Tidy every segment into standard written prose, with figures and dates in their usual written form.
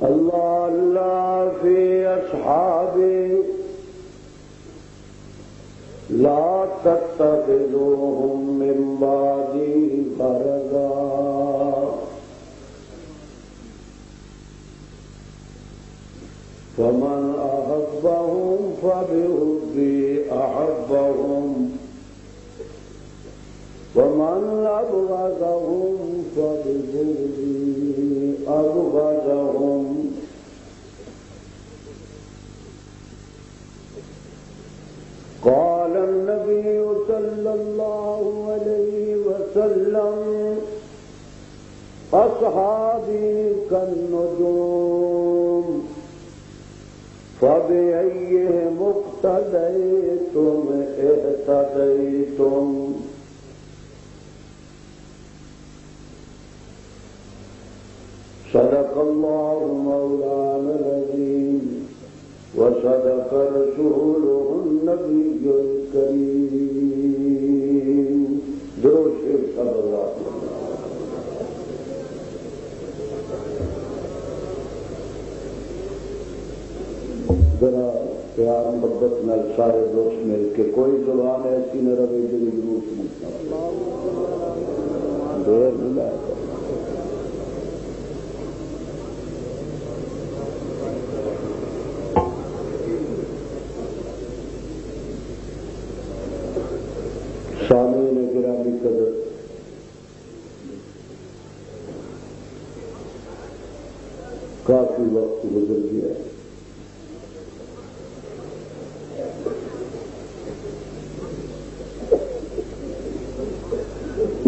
الله الله في أصحابي لا تتخذوهم من بعدي غرضا فمن أحبهم فبحبي أحبهم ومن أبغضهم فببغضي أبغضهم قال النبي صلى الله عليه وسلم أصحابي كالنجوم فبأيهم اقتديتم اهتديتم صدق الله مولانا العظيم وصدق رسوله النبي الكريم درود شریف صلی اللہ علیہ وسلم. ذرا پیار محبت نال سارے دوست مل کے کوئی زبان ایسی نہ رہے جی ضرور سمجھنا دیر نہیں لائے. سامعین گرامی قدر، کافی وقت گزر گیا.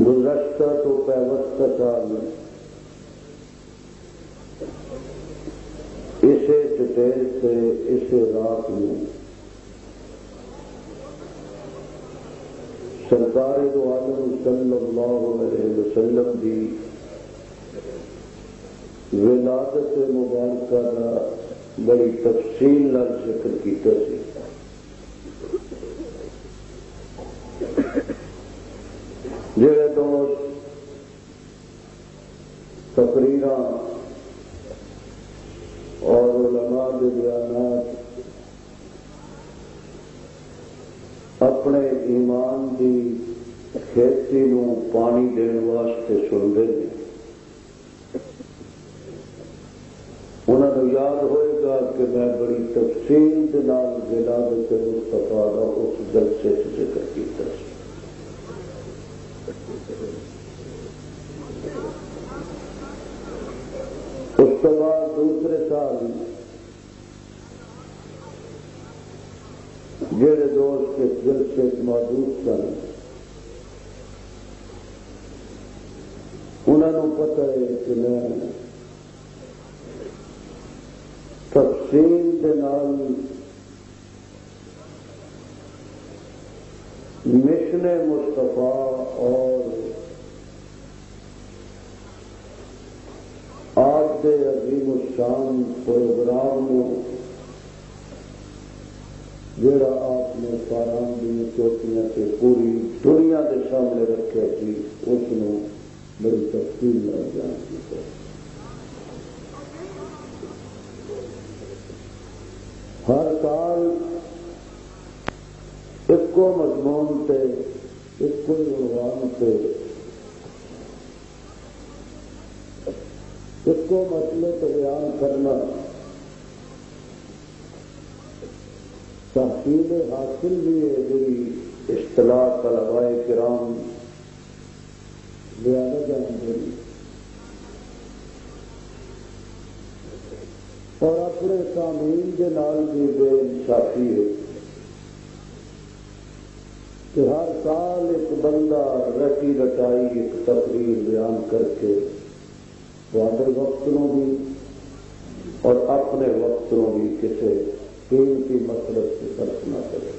گزشتہ تو پیوستہ سال اسے ڈیٹیل سے اسے رات میں سرکار دو عالم صلی اللہ علیہ وسلم کی ولادت مبارکہ کا بڑی تفصیل نال ذکر کیتا سی. جڑے دوست تقریراں اور علماء کے بیانات اپنے ایمان کی کھیتی نو پانی دین واسطے سنتے ہیں، انہوں نے یاد ہوئے گا کہ میں بڑی تفصیل کے نال ولادت مصطفیٰ کا اس جلسے سے ذکر کیتا سی. اس کے بعد دوسرے سال جڑے دوست کے جلسے موجود سن انہوں نے پتہ ہے کہ میں تفصیل کے نال مشن مصطفیٰ اور آج کے عظیم الشان پروگرام میں جڑا آپ نے پاران دی چوٹیاں سے پوری دنیا کے سامنے رکھا سی اس نے بڑی تفصیل نال بیان کیا. ہر سال ایک کو مضمون تے ایک کو عنوان تے ایک کو مسئلے کو بیان کرنا تحصیل حاصل بھی ہے جی اصطلاح طلباء کرام بیان جانتے اور اپنے سامعین کے نال بھی بے انصافی ہے کہ ہر سال ایک بندہ رٹی رٹائی ایک تقریر بیان کر کے وعدے وقت نو بھی اور اپنے وقت نو بھی کسی قیمتی مصرف سے صرف نہ کرے.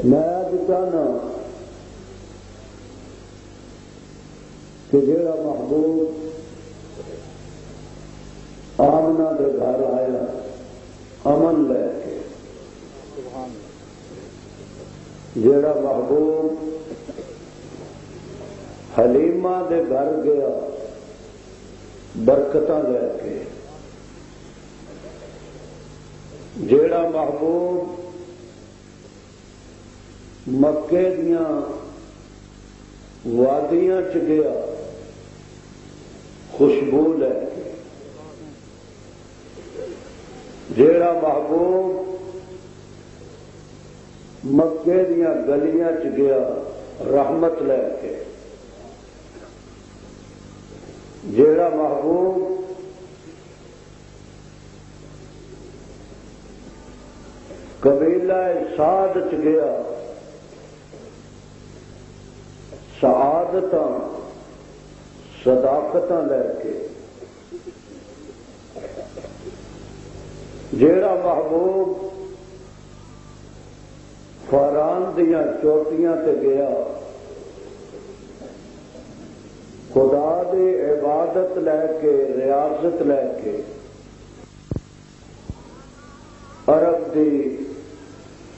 میں آج چاہنا کہ جیڑا محبوب آمنہ کے گھر آیا امن لے کے، جیڑا محبوب حلیمہ دے گھر گیا برکتاں لے کے، جیڑا محبوب مکے دیاں وادیاں چ گیا خوشبو لے کے، جیڑا محبوب مکے دیاں گلیاں چ گیا رحمت لے کے، جیڑا محبوب قبیلہ سعد چ گیا سعادتاں صداقتاں لے کے، جیڑا محبوب فاران دیاں چوٹیاں تے گیا خدا دی عبادت لے کے ریاست لے کے، عرب دی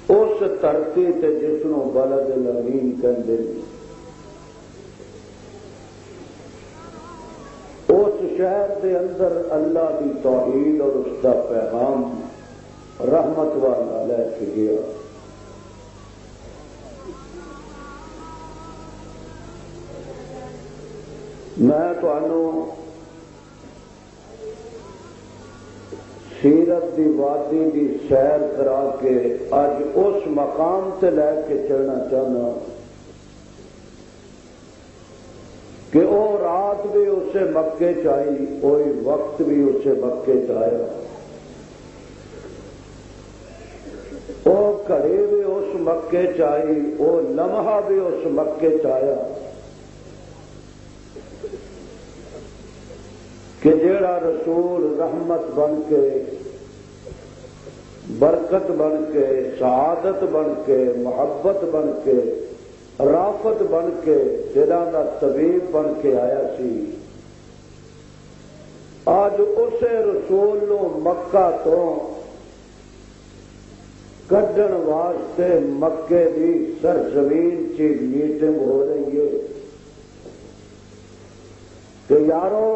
اس دھرتی تے جس نوں بلد الامین کہندے نے، اس شہر دے اندر اللہ دی توحید اور اس کا پیغام رحمت والا لے کے گیا۔ میں تمہوں سیرت دی وادی دی سیر کرا کے اج اس مقام تے لے کے چلنا چاہنا کہ وہ رات بھی اسے مکے چائی، کوئی وقت بھی اسے مکے چایا، وہ گھڑی بھی اس مکے چائی، وہ لمحہ بھی اس مکے چایا کہ جیڑا رسول رحمت بن کے برکت بن کے سعادت بن کے محبت بن کے رافت بن کے دلاں دا طبیب بن کے آیا سی، آج اسے رسول نو مکہ تو کڈن واسطے مکے دی سرزمین چ میٹنگ ہو رہی ہے کہ یارو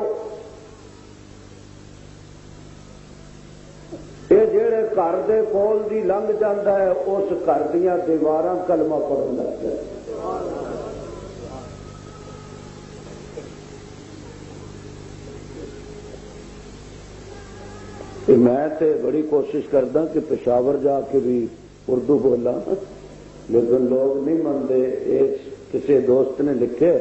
یہ جڑے گھر دے کول دی لنگ جاندہ ہے اس گھر دیاں دیواراں کلمہ پڑھن لگ جائے۔ میں تے بڑی کوشش کردا کہ پشاور جا کے بھی اردو بولا، لیکن لوگ نہیں منتے۔ کسی دوست نے لکھے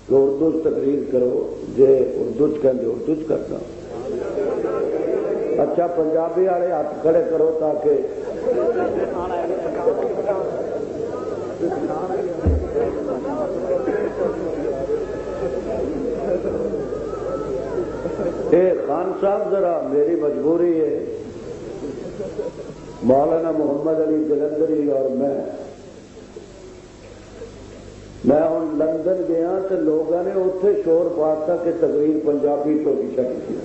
کہ اردو تقریر کرو، جے اردو کہندے اردو کرنا۔ اچھا پنجابی والے ہاتھ کھڑے کرو تاکہ خان صاحب ذرا میری مجبوری ہے، مولانا محمد علی جلندری اور میں ہوں لندن گیا تو لوگوں نے اتنے شور پاتا کہ تقریر پنجابی تو بھی چکی،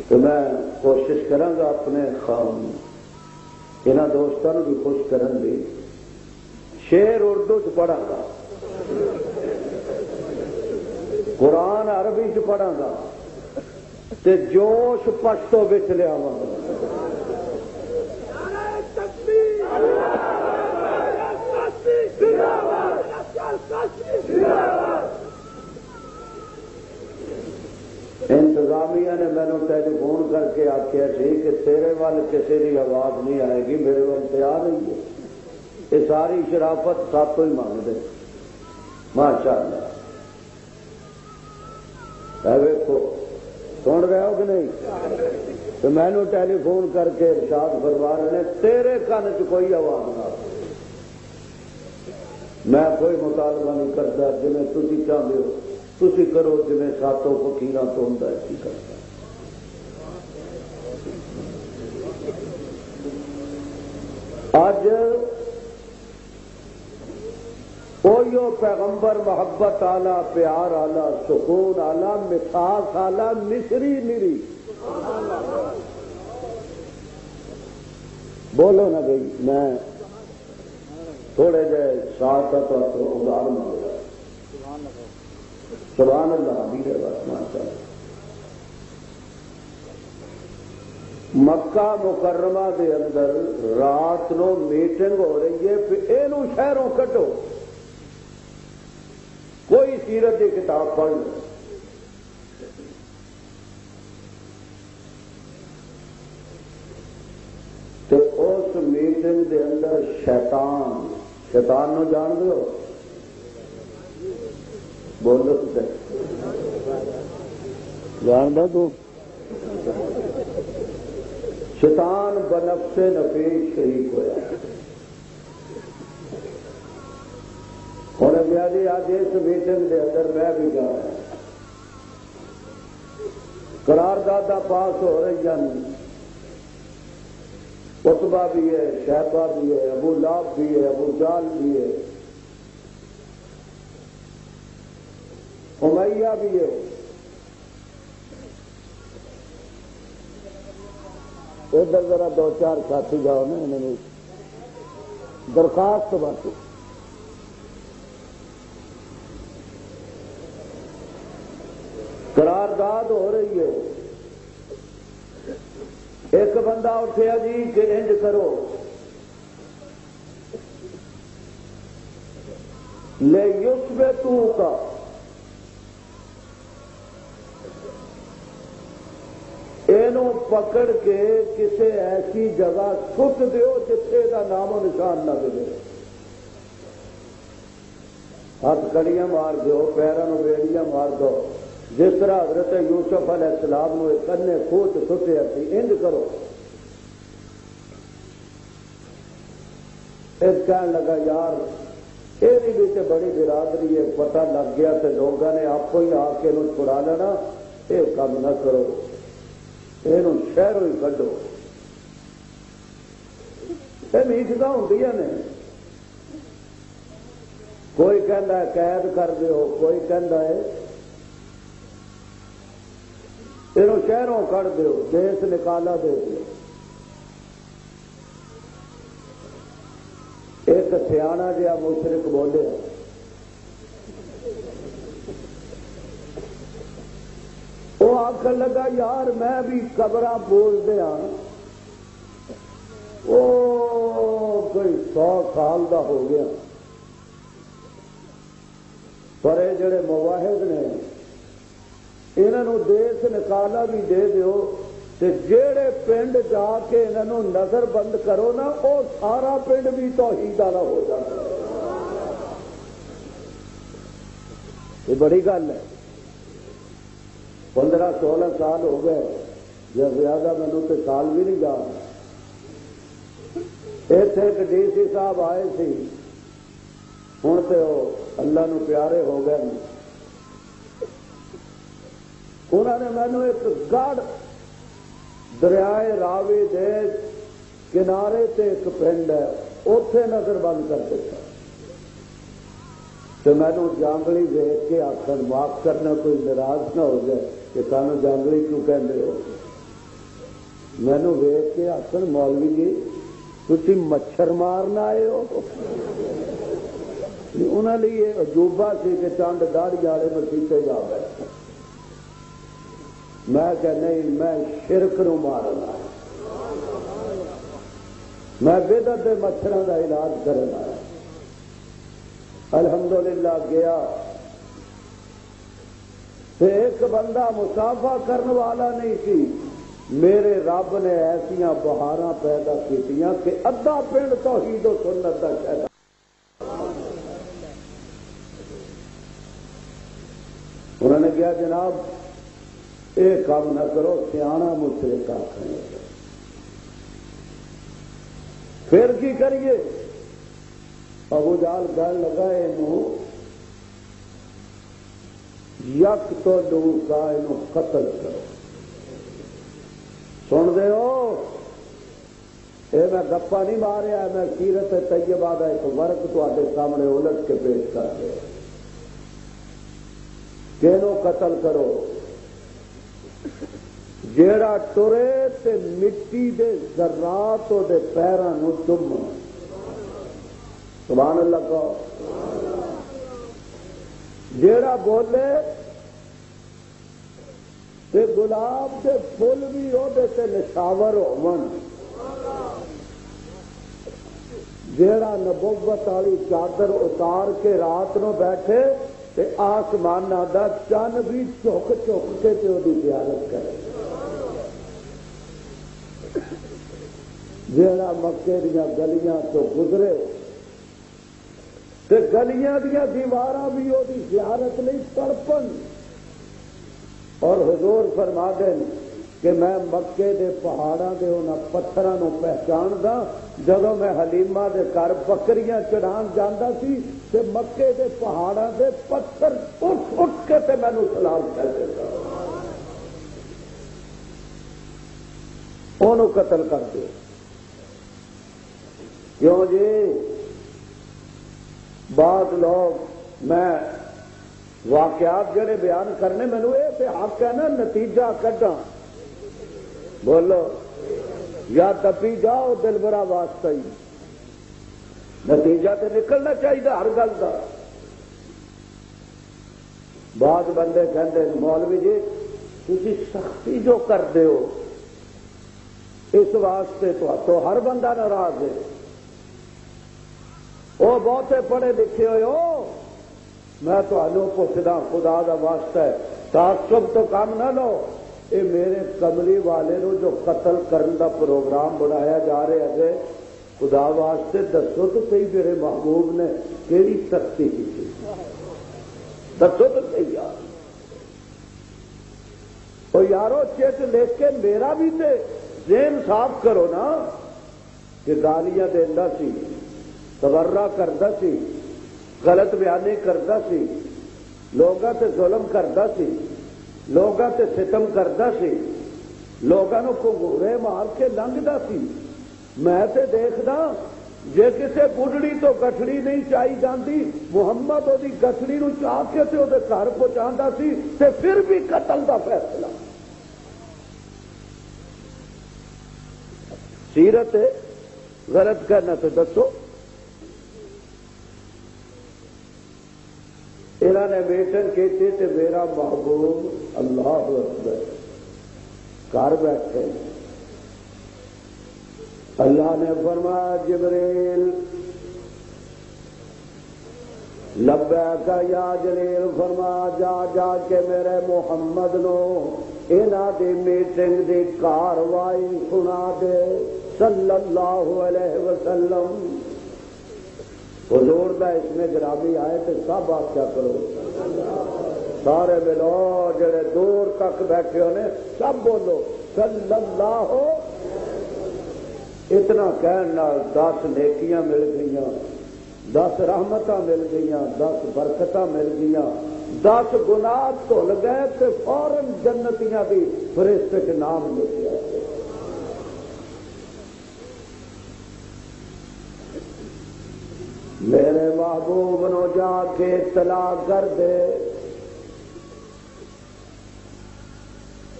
تو میں کوشش کروں گا اپنے یہاں دوستوں بھی خوش کرن دی، شعر اردو چ پڑھا گا، قرآن عربی چ پڑھا گا، تے جوش پشتو بچ لیا گا۔ انتظامیہ نے مینو ٹیلی فون کر کے آخیا سی کہ تیرے وال کسی کی آواز نہیں آئے گی، میرے وال تیار نہیں ہے، یہ ساری شرافت ساتوں ہی مانگ دے۔ ماشاء اللہ ویکو سن رہے ہو کہ نہیں؟ تو مینو ٹیلی فون کر کے ارشاد فرما رہے ہیں تیرے کن چ کوئی آواز نہ، میں کوئی مطالبہ نہیں کرتا، جی تھی چاہتے ہو تھی کرو، جی ساتوں فقیراں تو ہوں کی کرتا۔ اج اویو پیغمبر محبت آلہ، پیار آلہ، سکون آلہ، مساس آلہ، مصری میری بولو نا بھائی، میں تھوڑے جے ساتھ تو ادار مانگ رہا سبحان اللہ امیر ماشاء اللہ. مکہ مکرمہ دے اندر رات نو میٹنگ ہو رہی ہے پھر اینو شہروں کٹو کوئی سیرت کی کتاب پڑھ لو. تو اس میٹنگ دے اندر شیطان نو جان دو بولو تو جان دو تو شیطان بنفس نفیس شریک ہوا. ہوں گیا جی آج اس میٹنگ دے اندر میں بھی گا قرارداد پاس ہو رہی ہیں. عتبہ بھی ہے شیبہ بھی ہے ابو لہب بھی ہے ابو جہل بھی ہے امیہ بھی ہے. ادھر ذرا دو چار ساتھی جاؤ نا انہوں نے درخواست بات قرارداد ہو رہی ہے. ایک بندہ اٹھیا جی کہ انج کرو لے یثبتوکا اینو پکڑ کے کسی ایسی جگہ سٹ دیو جتھے دا نام و نشان نہ ملے. ہاتھ کڑیاں مار دو پیروں میں بیڑیاں مار دو جس طرح حضرت یوسف علیہ السلام نے کنے کھوت سٹے تھی انج کرو. اس کہنے لگا یار یہ بھی تو بڑی برادری ہے پتہ لگ گیا تو لوگوں نے آپ ہی آ کے چھڑا لینا. یہ کام نہ کرو یہ شہروں ہی کڈو. یہ میٹنگ ہوں نے کوئی کہہ ہے قید کر دیو کوئی کہہ ہے یہ شہروں کڑ دیو دیس نکالا دے دیو. ایک سیاح جہا مشرک بولے وہ آخر لگا یار میں بھی قبراں بول دیا وہ کوئی 100 سال دا ہو گیا پر یہ جڑے مواحد نے انہوں دیس نکالا بھی دے دیو تے جیڑے پنڈ جا کے انہوں نظر بند کرو نا وہ سارا پنڈ بھی توحید والا ہو جاتا. یہ بڑی گل ہے. 15-16 سال ہو گئے یا زیادہ مینوں تے سال بھی نہیں یاد. ایتھے ایک ڈی سی صاحب آئے سی ہوں تو اللہ نو پیارے ہو گئے. انہوں نے مینو ایک گڑھ دریائے راوی دے کنارے تے ایک پنڈ ہے اوتھے نظر بند کر دیتا. تو مینو جانگلی دیکھ کے آخر معاف کرنا کوئی ناراض نہ ہو جائے کہ سانو جانگلی کیوں کہندے ہو. مینو ویخ کے آخر مولوی جی تسی مچھر مارنا آئے ہو. انہوں نے یہ عجوبہ سی کہ چنڈ داڑھی والے مسیطے جا بیٹھے. میں کہ نہیں میں شرک نو مارنا میں بدعت دے مچھروں کا علاج کرنا. الحمدللہ گیا تے ایک بندہ مسافہ کرنے والا نہیں سی. میرے رب نے ایسا بہاراں پیدا کیتیاں کہ ادھا پنڈ توحید و سنت دا شہر. انہوں نے کہا جناب یہ کام نہ کرو سیاح مشرک آخر. پھر کی کریے؟ ابو جہل کہنے لگا یک تو دور کا یہ قتل کرو. سن دے ہو یہ میں گپا نہیں ماریا میں سیرت طیبہ کا ایک ورق تے سامنے الٹ کے پیش کر دیا. کینو قتل کرو جیڑا ٹرے تے مٹی دے ذرات دے پیراں نو چوم. سبحان اللہ کو جیڑا بولے تے گلاب دے پھول بھی وہ نشاور ہون، جیڑا نبوت والی چادر اتار کے رات نو بیٹھے تے آسمان دا چن بھی چک چک کے تے وہ زیارت کرے، جیڑا مکے دیا گلیاں تو گزرے تے گلیاں دیا دیواراں بھی وہ زیارت نہیں تڑپن، اور حضور فرما دیں کہ میں مکے دے پہاڑاں دے انہاں پتھراں نو پہچاندا، جدوں میں حلیمہ دے گھر بکریاں چڑھان جاندا سی تے مکے دے پہاڑاں دے پتھر اٹھ اٹھ کے تے مینوں سلام کردے سن، اونوں قتل کر دے۔ کیوں جی؟ بعض لوگ میں واقعات جڑے بیان کرنے مینوں یہ تے حق ہے نا نتیجہ کڈاں، بولو یا دبی جاؤ دل برا واسطہ ہی، نتیجہ تے نکلنا چاہیے ہر گل کا۔ بعض بندے کہندے مولوی جی تسی سختی جو کرتے ہو اس واسطے تو ہر بندہ ناراض ہے، وہ بہتے پڑھے لکھے ہوئے ہو، میں تمہیں پوچھدا خدا دا واسطہ ہے تعصب تو کام نہ لو، یہ میرے کملی والے نو جو قتل کرن دا پروگرام بنایا جا رہا ہے، خدا واسطے دسو تو صحیح میرے محبوب نے کیڑی سختی کی، دسو تو صحیح یار، اور یارو چٹ لکھ کے میرا بھی تے ذہن صاف کرو نا، کہ گالیاں دیندا سی، تبرہ کردا سی، غلط بیانی کردا سی، لوگاں تے ظلم کردا سی، لوگاں تے ستم کردا سی، لوگاں نو گھورے مار کے لنگدا سی، میں تے دیکھدا جے کسے بڑھڑی تو گٹھڑی نہیں چائی جاندی، محمد وہ گٹھڑی نو چاہ کے تے وہ گھر پہنچاندا سی تے پھر بھی قتل دا فیصلہ۔ سیرت غلط کرنا تو دسو، انہوں نے میٹنگ کی تھی میرا محبوب اللہ اکبر گھر بیٹھے، اللہ نے فرمایا جبریل لبیک یا جلیل، فرمایا جا جا کے میرے محمد نو انہاں دی میٹنگ دی کاروائی سنا دے صلی اللہ علیہ وسلم۔ حضور دا اس میں گرامی آئے تو سب آپ کیا کرو، سارے ملو جڑے دور تک بیٹھے ہونے سب بولو صلی اللہ ہو۔ اتنا کہنے 10 نیکیاں مل گئیاں، 10 رحمتاں مل گئیاں، 10 برکتاں مل گئیاں، 10 گناہ دھل گئے تو فوراً جنتیاں بھی فرشتے کے نام لکھے۔ میرے محبوب نو جا کے اطلاع کر دے،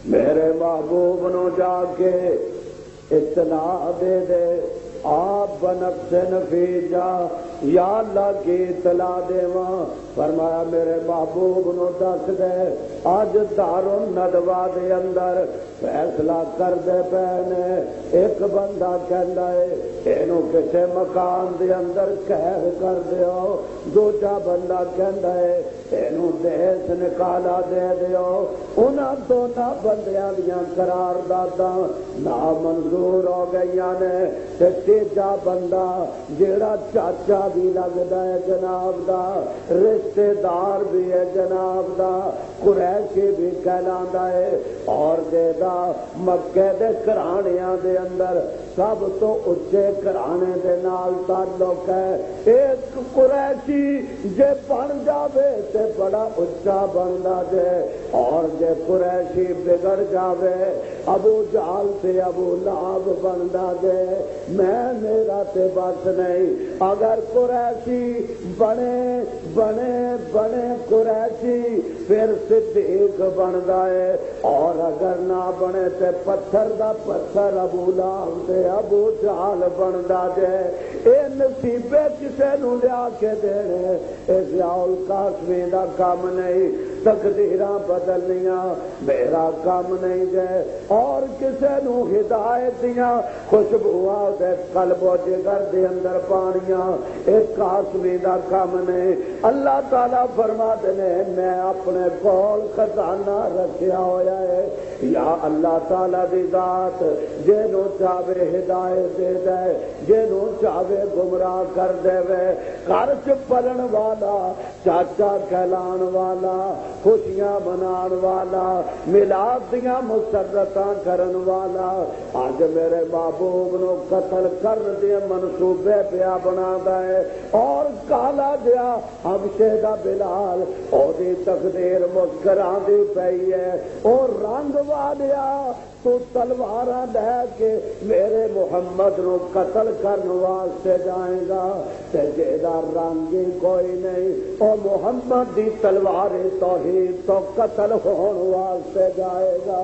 میرے محبوب نو جا کے اطلاع دے دے، آپ بنفس نفی جا یا اللہ کی اطلاع دے ماں۔ فرمایا میرے محبوب نو دس دے آج دار الندوہ دے اندر فیصلہ کر دے پہنے، ایک بندہ کہندا ہے اینو کسے مکان دے اندر قید کر دیو، دوجا بندہ کہندا ہے اینو دیس نکالا دے دیو، انہاں دونوں بندیاں دیاں قرارداداں نامنظور ہو گئیاں نے، تے تیجا بندہ جیڑا چاچا بھی لگدا ہے جناب دا، رشتے دار بھی ہے جناب دا، قریشی بھی کہلاندا ہے، اور دے دا مکے دے گھرانیاں دے اندر سب تو اچے گھرانے دے نال تعلق ہے۔ ایک قریشی جے بن جاوے تے بڑا اچا بندا جے، اور جے قریشی بگڑ جاوے ابو جہل تے ابو لہب بندا جے۔ میں میرا تے بس نہیں، اگر قریشی بنے قریشی پھر صدیق بندا ہے، اور اگر نہ بنے تے پتھر دا پتھر ابو لہب دے ابو جہل بندا جے اے نصیبے کسے نو لیا کے دینے اے ضیاء القاسمی دا کام نہیں تقدیراں بدلنیاں میرا کام نہیں جے اور کسے نو ہدایت دیاں خوشبواں دے قلب و جگر دے اندر پانیاں اے قاسمی دا کام نہیں اللہ تعالیٰ فرما دینے میں اپنے کول خزانہ رکھیا ہویا ہے یا اللہ تعالیٰ دی ذات جنوں چاہے ہدایت دے دے جنوں چاہے گمراہ کر دے وے خرچ پلن والا چاچا کہلان والا خوشیاں منان والا میلاد دیاں مسرتاں کرن والا اج میرے محبوب نو قتل کر دے منصوبے پیا بنادا ہے اور کالا دیا حبشے دا بلال او دی تقدیر مسکراں دی پئی ہے اور رنگ والیا تو تلواراں لے کے میرے محمد نو قتل کرن واسطے جائے گا تے جیدا رنگ ہی کوئی نہیں او محمد دی تلوار توحید تو قتل ہون واسطے جائے گا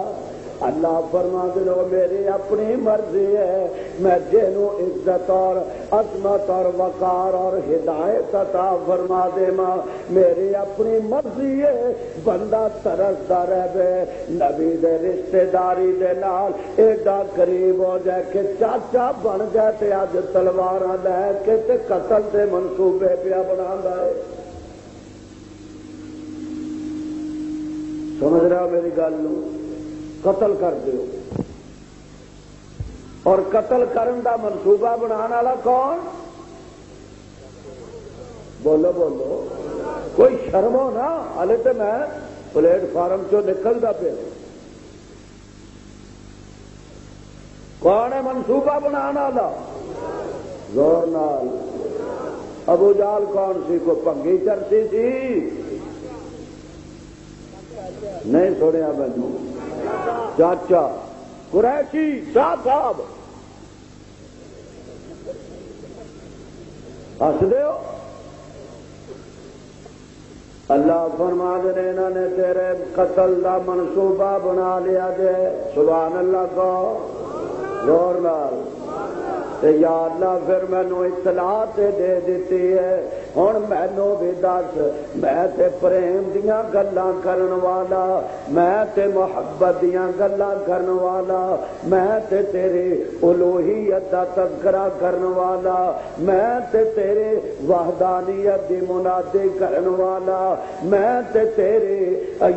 اللہ فرما دو میری اپنی مرضی ہے میں جنوں عزت اور عظمت اور وقار اور ہدایت عطا فرما دے ماں میری اپنی مرضی ہے بندہ ترسدا رہے نبی دے رشتہ داری دے نال ایڈا قریب ہو جائے کہ چاچا بن جائے تے اج تلواراں لے کے تے قتل دے منصوبے پیا بنادا ہے سمجھ رہا میری گل نو قتل کر دیو اور قتل کرن دا منصوبہ بنانے والا کون بولو بولو کوئی شرم ہو نا ہلے تو میں پلیٹ فارم چو نکلتا پیا کون ہے منصوبہ بنانے والا زور نال ابو جہل کون سی کو پنگی چرسی تھی نہیں سنیا مینو چاچا قریشی شاہ صاحب ہس دیو اللہ فرما دے انہوں نے تیرے قتل دا منصوبہ بنا لیا جے سبحان اللہ کو زور نال یا اللہ پھر مینو اطلاع تے دے دیتی ہے ہن مینو بھی دس میں تے پریم دیاں گلاں کرن والا میں تے محبت دیاں گلاں کرن والا میں تے تیری الوہیت دا تذکرہ کرن والا میں تے تیرے وحدانیت دی منادی کرن والا میں تے تیری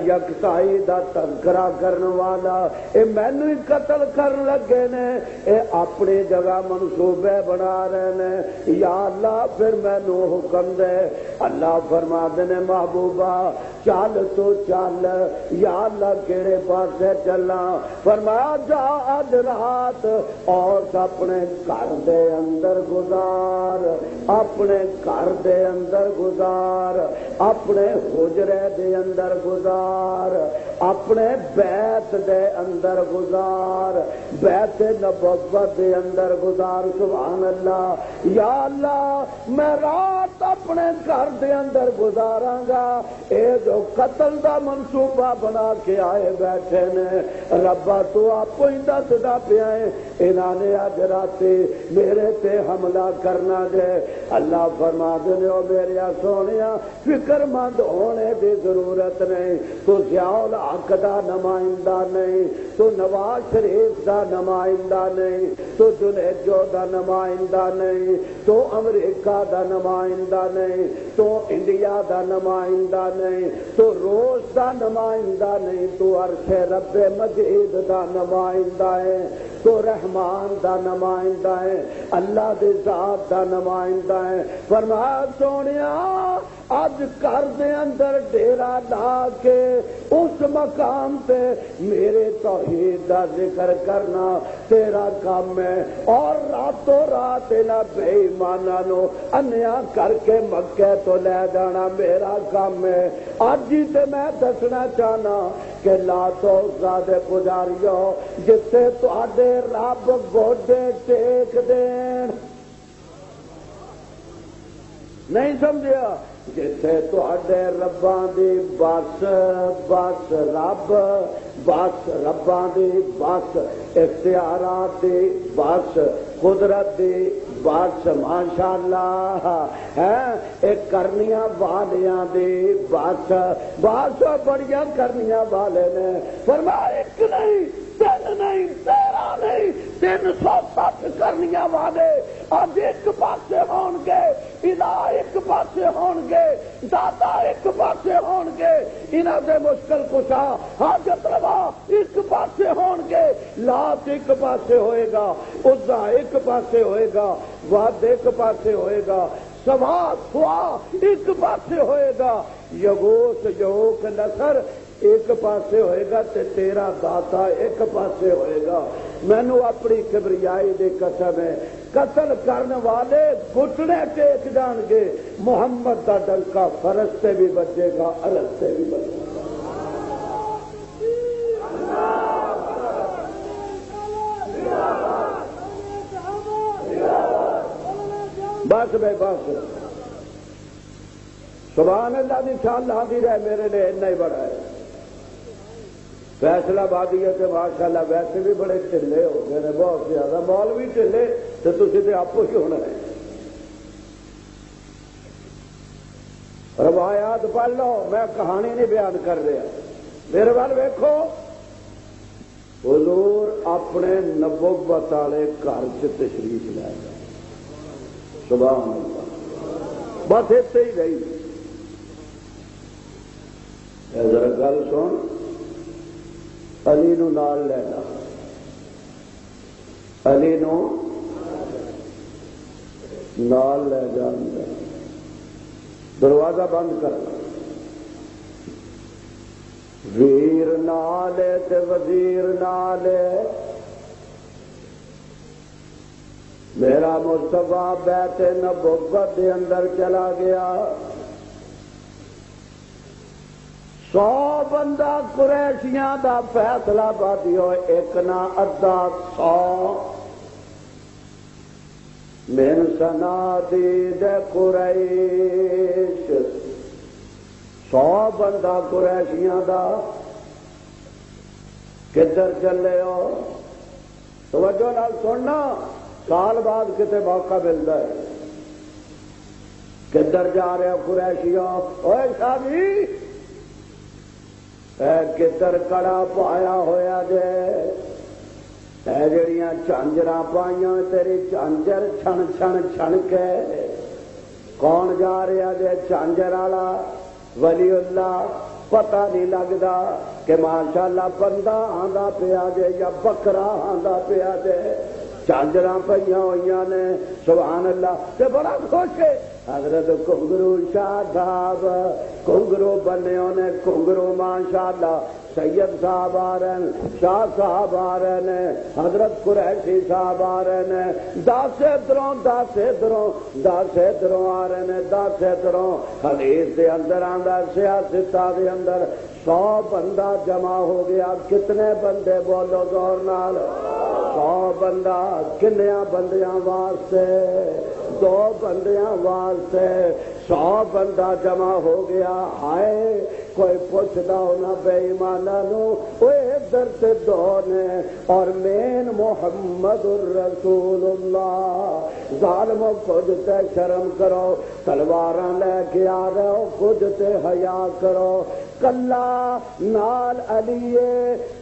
یکتائی دا تذکرہ کرن والا اے مینو ہی قتل کرن لگے نے اے اپنی جگہ منصوبے بنا رہے نے یا اللہ پھر مینو حکم دے اللہ فرما دینے محبوبہ چل تو چل یا اللہ کیڑے پاسے چلا فرمایا جا اج رات اور اپنے گھر دے اندر گزار اپنے گھر دے اندر گزار اپنے حجرے دے اندر گزار اپنے بیت دے اندر گزار بیت نبوت دے اندر گزار سبحان اللہ یا اللہ میں رات اپنے گھر دے اندر گزاراں گا اے جو قتل دا منصوبہ بنا کے آئے بیٹھے نے ربا تو آپ کو دسدا پیا ہے انہاں نے اج راتی میرے تے حملہ کرنا دے اللہ فرما دے او میرے سونیا فکر مند ہونے دی ضرورت نہیں تو ضیاء الحق دا نمائندہ نہیں تو نواز شریف دا نمائندہ نہیں تو جنیجو دا نمائندہ نہیں تو امریکہ دا نمائندہ نہیں تو انڈیا دا نمائندہ نہیں تو روس دا نمائندہ نہیں تو عرش رب مجید دا نمائندہ ہے تو رحمان دا نمائندہ ہے اللہ دے ذات دا نمائندہ ہے فرمایا سونیا اج گھر دے اندر ڈیرا لا کے اس مقام تے میرے توحید دا ذکر کرنا تیرا کام ہے اور راتوں رات انہاں بے ایماناں نو انیا کر کے مکے تو لے جانا میرا کام ہے اج ہی تے میں دسنا چاہنا کہ لا تو زادے پجاریو جتے تواڈے رب گوڈے ٹیک دین نہیں سمجھیا جتھے تواڈے رباں دی بس بس رب بس رباں دی بس اختیارات دی بس قدرت دی بس ماشاءاللہ ہے ایک کرنیاں والیاں دی بس بس بڑیاں کرنیاں والے نے فرمایا ایک نہیں تین نہیں 13 نہیں 360 کرنیاں والے اب ایک پاسے ہون گے الہ ایک پاسے ہون گے داتا ایک پاسے ہون گے انہاں دے مشکل کشا حاجت روا ایک پاسے ہون گے لات ایک پاسے ہوئے گا عزا ایک پاسے ہوئے گا وعد ایک پاسے ہوئے گا سوا سوا ایک پاسے ہوئے گا یغوث یعوق نصر ایک پاسے ہوئے گا تے تیرا داتا ایک پاسے ہوئے گا مینو اپنی کبریائی دی قسم ہے قتل کرنے والے گھٹنے ٹیک جان گے محمد کا ڈنکا فرش سے بھی بچے گا عرض سے بھی بچے گا بس بھائی بس سبحان اللہ دی شان لاندی رہے میرے لیے اتنا ہی بڑا ہے فیصلہ بادی ہے کہ ماشاءاللہ ویسے بھی بڑے ٹھلے ہو گئے بہت زیادہ مال بھی ٹھلے تو تھی تو آپ ہی ہونا ہے روایات پڑھ لو میں کہانی نہیں بیان کر رہا میرے وال ویکھو حضور اپنے نبوت والے گھر سے تشریف لے گئے سبحان اللہ بس اتنے ہی رہی ذرا گل سن علی نو نال لینا علی نو نال لے جانا دروازہ بند کرنا ویر نالے تے وزیر نالے میرا مصطفیٰ بیت نبوت دے اندر چلا گیا 100 بندہ قریشیاں دا فیصلہ بادی ہوئے ایک نہ ادھا 100 من سنادید قریش 100 بندہ قریشیاں دا کدھر چلے ہو توجہ نال سننا سال بعد کتے موقع ملتا ہے کدھر جا رہے ہو قریشیوں اوے شامی کدھر کڑا پایا ہویا جے اے جڑیاں چانجراں پائیاں تیری چانجر چھن چھن چھن کے کون جا رہا جے چانجر والا ولی اللہ پتہ نہیں لگتا کہ ماشاءاللہ بندہ آندا پیا جے یا بکرا آندا پیا جے چانجراں پہ ہوئی نے سبحان اللہ تے بڑا خوش ہے حضرت کنگرو شاہ صاحب کنگرو بنے نے کنگرو ماشاءاللہ سید صاحب آ رہے ہیں شاہ صاحب آ رہے ہیں حضرت قریشی صاحب آ رہے ہیں 10 ادھروں آ رہے ہیں 10 ادھروں حدیث دے اندر آندا سیاستہ دے اندر 100 بندہ جمع ہو گیا کتنے بندے بولو زور نال 100 بندہ کنیاں بندیاں واسطے 2 بندیاں واسطے 100 بندہ جمع ہو گیا ہائے کوئی پوچھتا ہونا بے ایمانہ نو ادھر سے 2 نے اور مین محمد الرسول اللہ ظالموں خود تے شرم کرو تلواراں لے کے آ رہے ہو خود تے حیا کرو کلا نال علی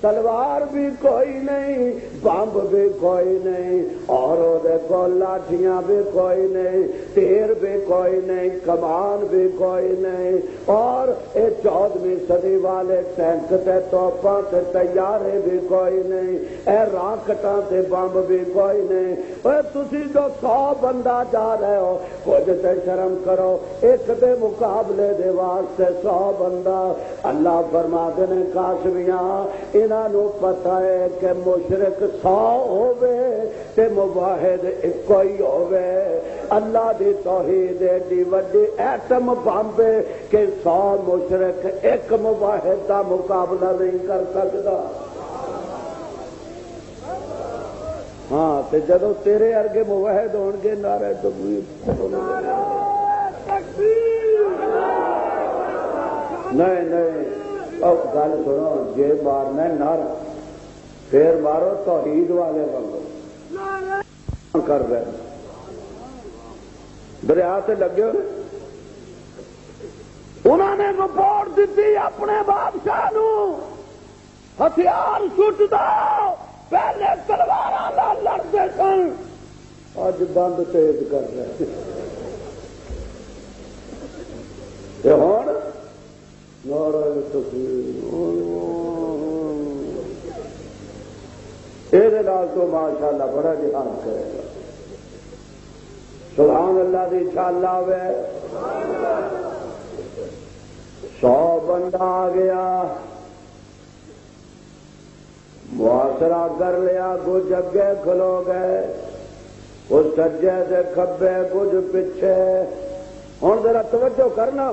تلوار بھی کوئی نہیں بمب بھی کوئی نہیں اور دے کو لاٹھیاں بھی کوئی نہیں تیر بھی کوئی نہیں کمان بھی کوئی نہیں اور 14ویں صدی والے ٹینک تے توپاں تے طیارے بھی کوئی نہیں اے راکٹاں تے بمب بھی کوئی نہیں اے تسی جو 100 بندہ جا رہے ہو کچھ تے شرم کرو ایک دے مقابلے دے واسطے 100 بندہ اللہ فرماتے ہیں کاشمیاں انہاں نو پتہ ہے کہ مشرک 100 ہووے تے موحد ایک ہی ہووے اللہ دی توحید ایڈی وڈی ایٹم بمب کہ 100 مشرک ایک موحد کا مقابلہ نہیں کر سکتا ہاں تے جدو تیرے ارگے موحد ہون گے نعرہ تکبیر نہیں اب گل سنو، جے مارنا نر پھر مارو توحید والے بنو کر رہے دریا سے لگے ہوئے. انہوں نے رپورٹ دیتی اپنے بادشاہ نو ہتھیار سٹ دو، پہلے تلوار لڑتے سن، اج بند تیز کر رہے ہوں یہ تو ماشاء اللہ بڑا جہاد کرے گا. سبحان اللہ دی انشاءاللہ ہوئے. 100 بندہ آ گیا، محاصرہ کر لیا، کچھ اگے کھلو گئے، کچھ سجے سے کھبے، کچھ پیچھے. ہوں ذرا توجہ کرنا.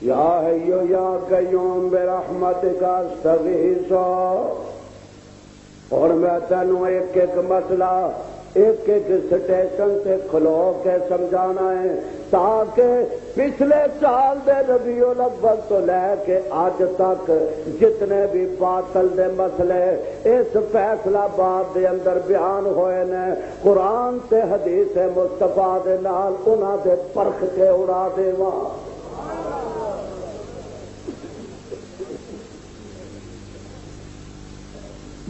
یا حیو یا قیوم برحمتک استغیث. اور میں تینوں ایک ایک مسئلہ ایک ایک سٹیشن سے کھلو کے سمجھانا ہے، تاکہ پچھلے سال دے ربیع الاول تو لے کے آج تک جتنے بھی باطل دے مسئلے اس فیصلہ باد دے اندر بیان ہوئے نے، قرآن تے حدیث مصطفیٰ دے نال انہاں دے پرکھ کے اڑا دیواں.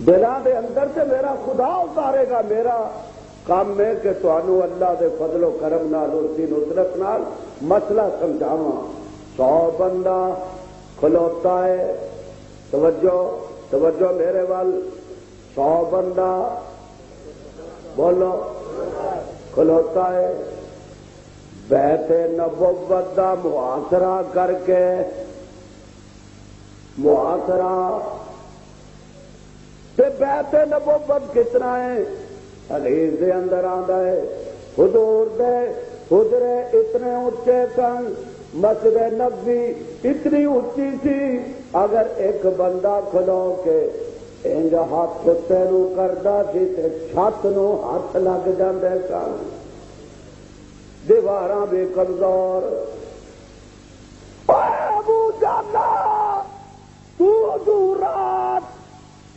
دلاں دے اندر سے میرا خدا اتارے گا. میرا کام ہے کہ تانوں اللہ دے فضل و کرم نال اس دی نصرت نال مسئلہ سمجھاواں. 100 بندہ کھلوتا ہے، توجہ توجہ میرے وال. 100 بندہ بولو کھلوتا ہے، بیت نبوت دا محاصرہ کر کے، محاصرہ بیت نبوت کتنا ہے؟ حدیث دے اندر آندا ہے حضور دے حجرے اتنے اونچے سن، مسجد نبوی اتنی اونچی سی، اگر ایک بندہ کھلو کے انج ہاتھ تینوں کردا سی تے چھت نو ہاتھ لگ جاندے سن. دیواراں بھی کمزور. اے ابو جالا تو رات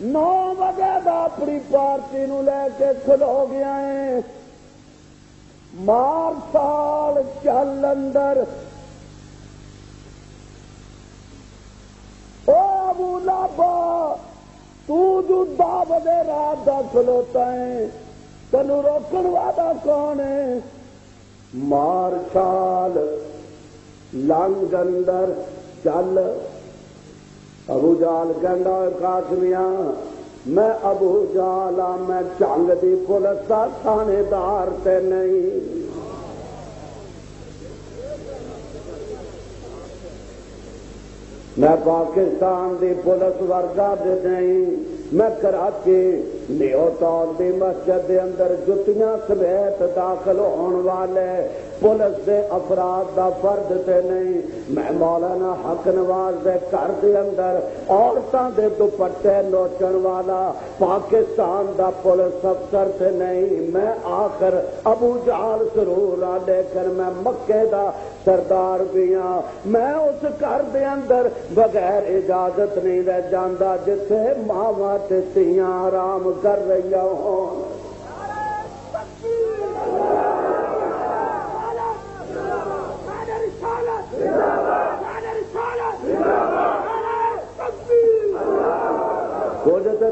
9 بجے دا اپنی پارٹی نو لے کے کھلو گیا ہے. مار سال چل اندر. او ابو لابا تو جو 10 بجے رات دا کھلوتا ہے، تینوں روکن والا کون ہے؟ مار سال لنگ اندر چل. ابو جال کہندا قاسمیاں میں ابو جال میں جنگ دی پولیس دا تھانے دار تے نہیں. میں پاکستان دی پولیس ورگا دے نہیں. میں کراچی نیو ٹاؤن دی مسجد دے اندر جتیاں سمیت داخل ہون والے پولیس دے افراد دا فرد تے نہیں. میں مولانا حق نواز دے گھر دے اندر عورتاں دے دوپٹے نوچن والا پاکستان دا پولیس افسر تے نہیں. میں آخر ابو جہل ضرور آ، لیکن میں مکے دا سردار بھی ہاں. میں اس گھر دے اندر بغیر اجازت نہیں رہ جاندا جتھے ماواں تے دھیاں آرام کر رہی ہوں.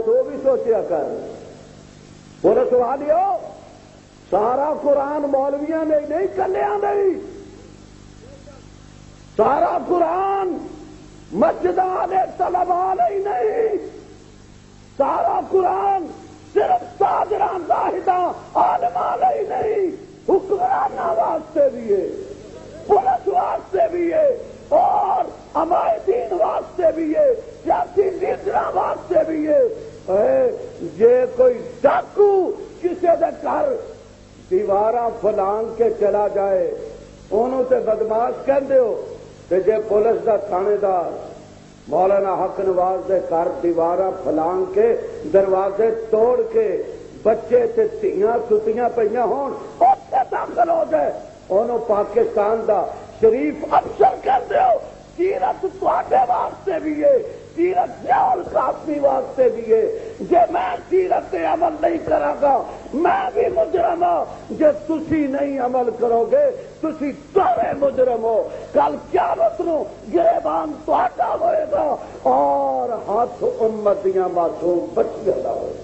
تو بھی سوچیا کر. بولے سوال ہو سارا قرآن مولویاں نے نہیں کلیاں نہیں، سارا قرآن مسجد والے طلباء نہیں، سارا قرآن صرف صادراں زاہداں عالماں نہیں، حکمراناں واسطے بھی ہے، پولیس واسطے بھی ہے، اور عمائدین واسطے بھی ہے، سیاسی لیڈراں واسطے بھی ہے. جے کوئی ڈاکو کسی دے گھر دیواراں فلان کے چلا جائے انہوں تے بدماش کہندے ہو، تے جے پولیس دا تھانے دار مولانا حق نواز دے گھر دیواراں فلان کے دروازے توڑ کے بچے تے دھیاں ستیاں پئیاں ہون اوتھے داخل ہو جائے، انہوں پاکستان دا شریف افسر کہندے ہو. سیرت تواڈے واسطے بھی ہے، سیرت ضیاء قاسمی واسطے بھی ہے۔ جے میں سیرت عمل نہیں کراں گا میں بھی مجرم ہوں، جے تسی نہیں عمل کرو گے تسی سارے مجرم ہو۔ کل قیامت نو گریبان تہاڈا ہوئے گا اور ہاتھ امت دیاں معصوم بچیاں دا ہوئے گا۔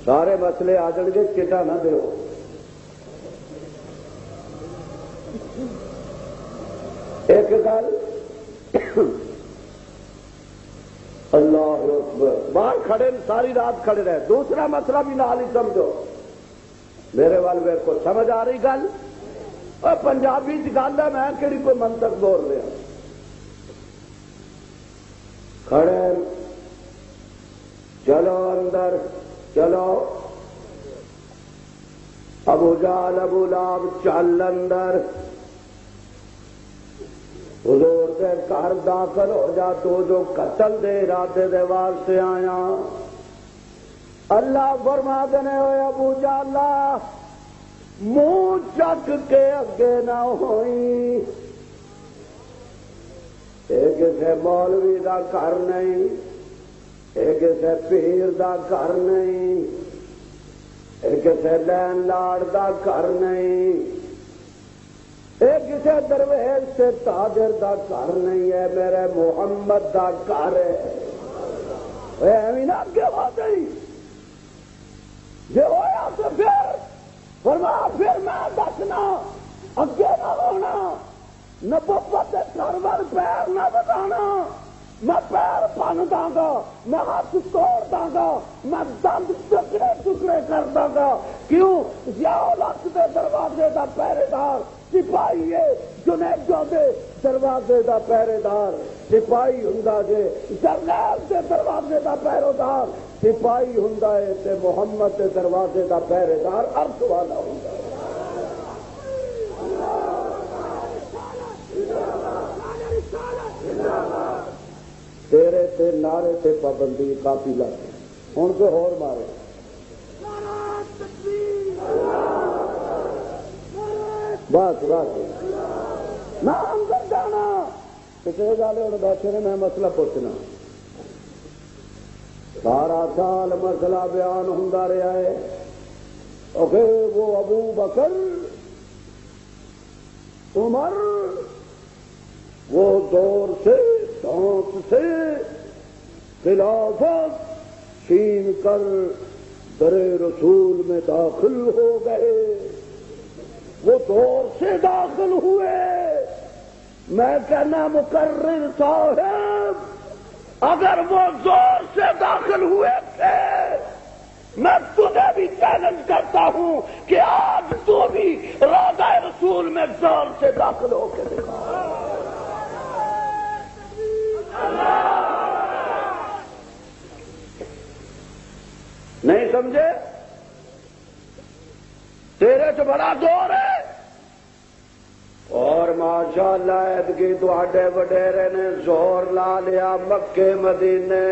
سارے مسئلے آ جان گے، چٹا نہ دو۔ ایک گل اللہ اکبر، باہر کھڑے ساری رات کھڑے رہے۔ دوسرا مسئلہ بھی نال ہی سمجھو، میرے وال میرے کو سمجھ آ رہی گل؟ اور پنجابی گل ہے، میں کہڑی کوئی منطق بول رہا۔ کھڑے چلو اندر چلو، ابو جہل ابو لہب چل اندر، حضور دے گھر داخل ہو جا، تو جو قتل دے ارادے دے واسطے آیا۔ اللہ فرما دینے ہوئے ابو جہل منہ چک کے اگے نہ ہوئی، یہ کسی مولوی دا گھر نہیں، یہ کسی پیر دا گھر نہیں، یہ کسی لین لاڑ دا گھر نہیں، یہ کسی درویش سے تاجر دا گھر نہیں ہے، میرے محمد دا گھر ہے۔ ایویں نہ اگے ہو گئی جی ہویا تو پھر فرما، پھر میں دسنا اگے نہ ہونا، نبوت سرور پیر نہ بتانا، میں پیر بن داں گا، میں ہاتھ توڑ داں گا، میں دند ٹکڑے ٹکڑے کر داں گا۔ کیوں؟ ضیاء الحق دے دروازے دا پہرے دار سپاہی ہے، جنیدو دے دروازے دا پہرے دار سپاہی ہوندا جے، جرنیل دے دروازے دا پہرے دار سپاہی ہوندا ہے، تے محمد دے دروازے دا پہرے دار عرش والا ہوندا ہے۔ تیرے تے نعرے تے پابندی کافی لگ، ہوں تو ہور مارے۔ بس بس نہ اندر جانا، کسی گل ہوں بیٹھے نے، میں مسئلہ پوچھنا۔ سارا سال مسئلہ بیان ہوتا رہا ہے، وہ ابو بکر عمر وہ دور سے دانت سے خلافت چھین کر در رسول میں داخل ہو گئے، وہ دور سے داخل ہوئے۔ میں کہنا مقرر صاحب، اگر وہ زور سے داخل ہوئے تھے، میں تجھے بھی چیلنج کرتا ہوں کہ آج تو بھی روضہ رسول میں زور سے داخل ہو کے دکھا۔ نہیں سمجھے؟ تیرے تو بڑا زور ہے، اور ماشاءاللہ ادگی تواڈے وڈیرے نے زور لا لیا مکے مدینے۔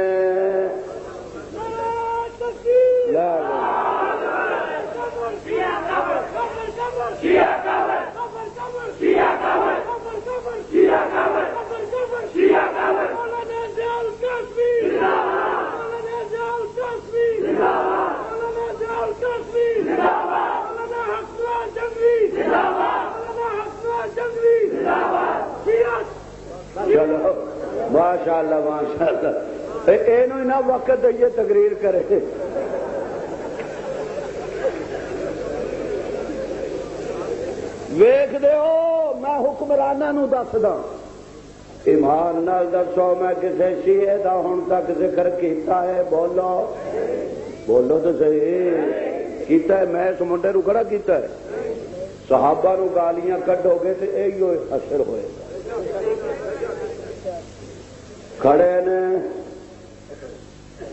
چلو ماشاء اللہ ماشاء اللہ، یہ نہ وقت دئیے تقریر کرے۔ ویخ دیو میں حکمرانہ نو دسدا، ایمان نال دسو میں کسی شیعہ دا ہن تک ذکر کیتا ہے؟ بولو بولو تو صحیح، کیتا ہے؟ میں اس منڈے نو کھڑا کیتا ہے؟ صحابہ نو گالیاں کڈو گے تو یہی حشر ہوئے گا۔ کھڑے نے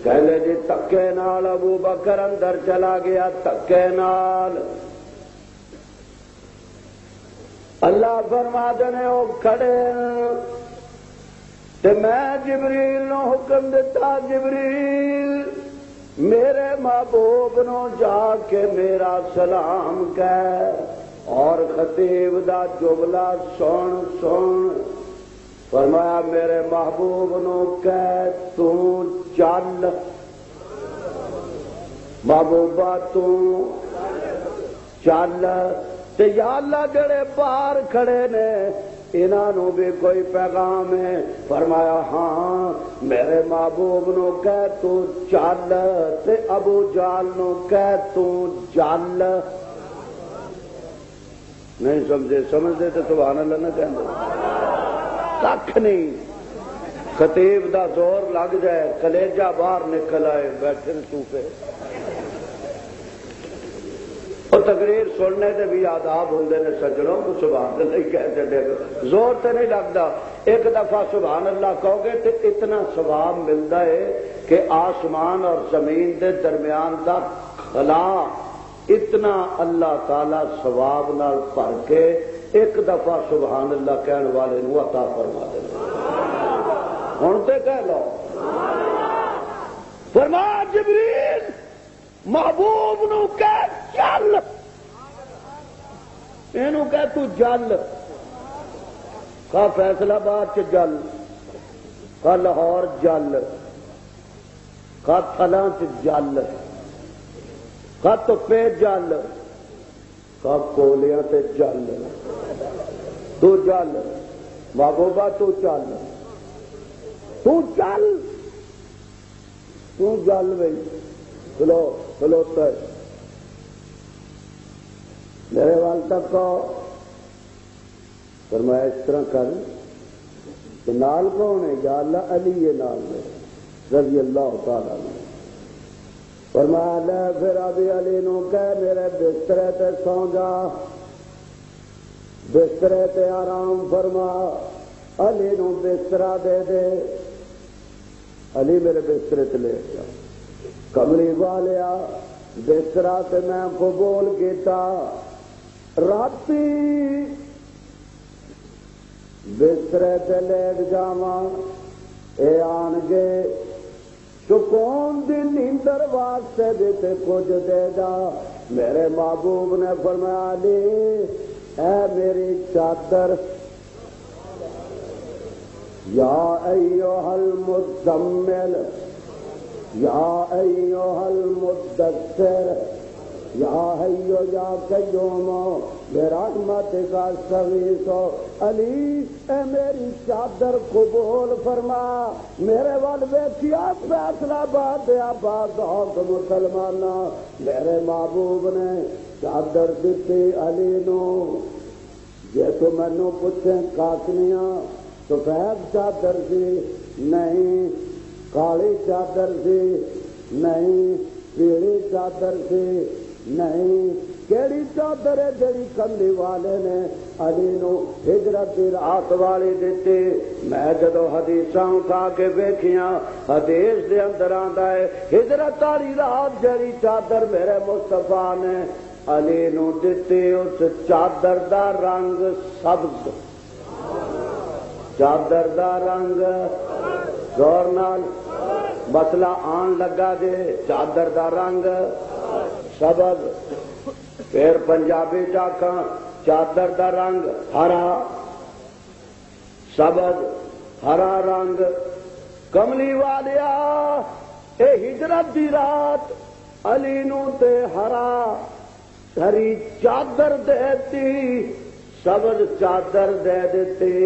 کہلے جی تکے نال ابو بکر اندر چلا گیا، تکے نال۔ اللہ فرما دینے وہ کھڑے تے میں جبریل نو حکم دیتا، جبریل میرے محبوب نو جا کے میرا سلام کہہ اور خطیب دا جملہ سن سن۔ فرمایا میرے محبوب نو کہہ تو چل، محبوبہ تو چل، تے یا اللہ جڑے باہر کھڑے نے انہوں بھی کوئی پیغام ہے؟ فرمایا ہاں میرے محبوب نو کہہ تو چل، تے ابو جہل نو کہہ تو چل۔ نہیں سمجھے؟ سمجھتے تو سبحان اللہ نہ کہندے، کھ نہیں۔ خطیب دا زور لگ جائے، کلیجہ باہر نکل آئے، بیٹھے صوفے۔ اور تقریر سننے دے بھی آداب ہوندے نے سجنوں کو، سبحان اللہ نہیں کہہ چلے، زور تے نہیں لگتا۔ ایک دفعہ سبحان اللہ کہو گے تو اتنا ثواب ملتا ہے کہ آسمان اور زمین دے درمیان دا خلا اتنا اللہ تعالی ثواب نال بھر کے ایک دفعہ سبحان اللہ کہنے والے نو عطا فرما دے۔ ہن تے کہہ لو، فرمایا جبریل محبوب نو کہہ چل، اینو کہہ تو جل، کہا فیصلہ باد چ جل، کہا لاہور جل، کہا تھلاں چ جل، کہا تپے جل، کہا کولیاں تے جل، تو جل محبوبہ، تو چل، تو چل، تو جل بھائی، چلو کھلوتا ہے میرے وال تک کو۔ فرمایا اس طرح کر کہ نال کون ہے؟ یا اللہ علی ہے نال میں رضی اللہ تعالی عنہ۔ فرمایا لے پھر ابھی علی نو کہہ میرے بسترے تے سو جا، بسترے تے آرام فرما۔ علی نو بسترا دے دے، علی میرے بسترے تے لے جا۔ کملی والیا بسترا تے میں قبول کیتا، راتی بسترے تے لیٹ جاواں، اے آن گے سکون دی نیندر واسطے دیتے کچھ دے جا۔ میرے محبوب نے فرمایا علی اے میری چادر، یا ایھا المزمل، یا ایھا المدثر، یا حی یا قیوم برحمتک استغیث۔ علی اے میری چادر قبول فرما۔ میرے وال ویکھیا فیصلہ باد آباد مسلمان، میرے محبوب نے چادر دیتی علی نو۔ جے تو مینوں پوچھیں کاکنیاں سفید چادر سی؟ نہیں۔ کالی چادر سی؟ نہیں۔ پیلی چادر سی؟ نہیں۔ کیڑی چادر ہے جڑی کملی والے نے علی نو ہجرت دی رات والی دیتی؟ میں جدو حدیثاں اٹھا کے ویکھیاں، حدیث دے اندر آندا ہے ہجرت والی رات جڑی چادر میرے مصطفیٰ نے علی نو دیتی، اس چادر دا رنگ سبز، چادر دا رنگ زور نال مسئلہ آن لگا دے، چادر دا رنگ سبز۔ پھر پنجابی چاکاں چادر دا رنگ ہرا، سبز ہرا رنگ۔ کملی والیا اے ہجرت دی رات علی نو تے ہری چادر دیتی، سبز چادر دے دیتی۔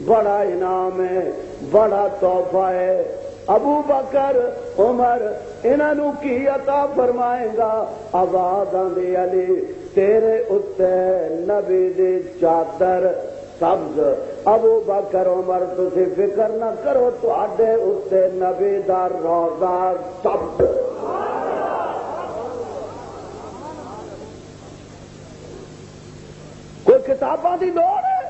بڑا انعام ہے، بڑا تحفہ ہے۔ ابو بکر عمر انہوں کی عطا فرمائے گا؟ آواز آندی علی تیرے اتے نبی دی چادر سبز۔ ابو بکر عمر تسی فکر نہ کرو، تواڈے اتے نبی دا روضہ سبز۔ کوئی کتاباں دی دوڑ ہے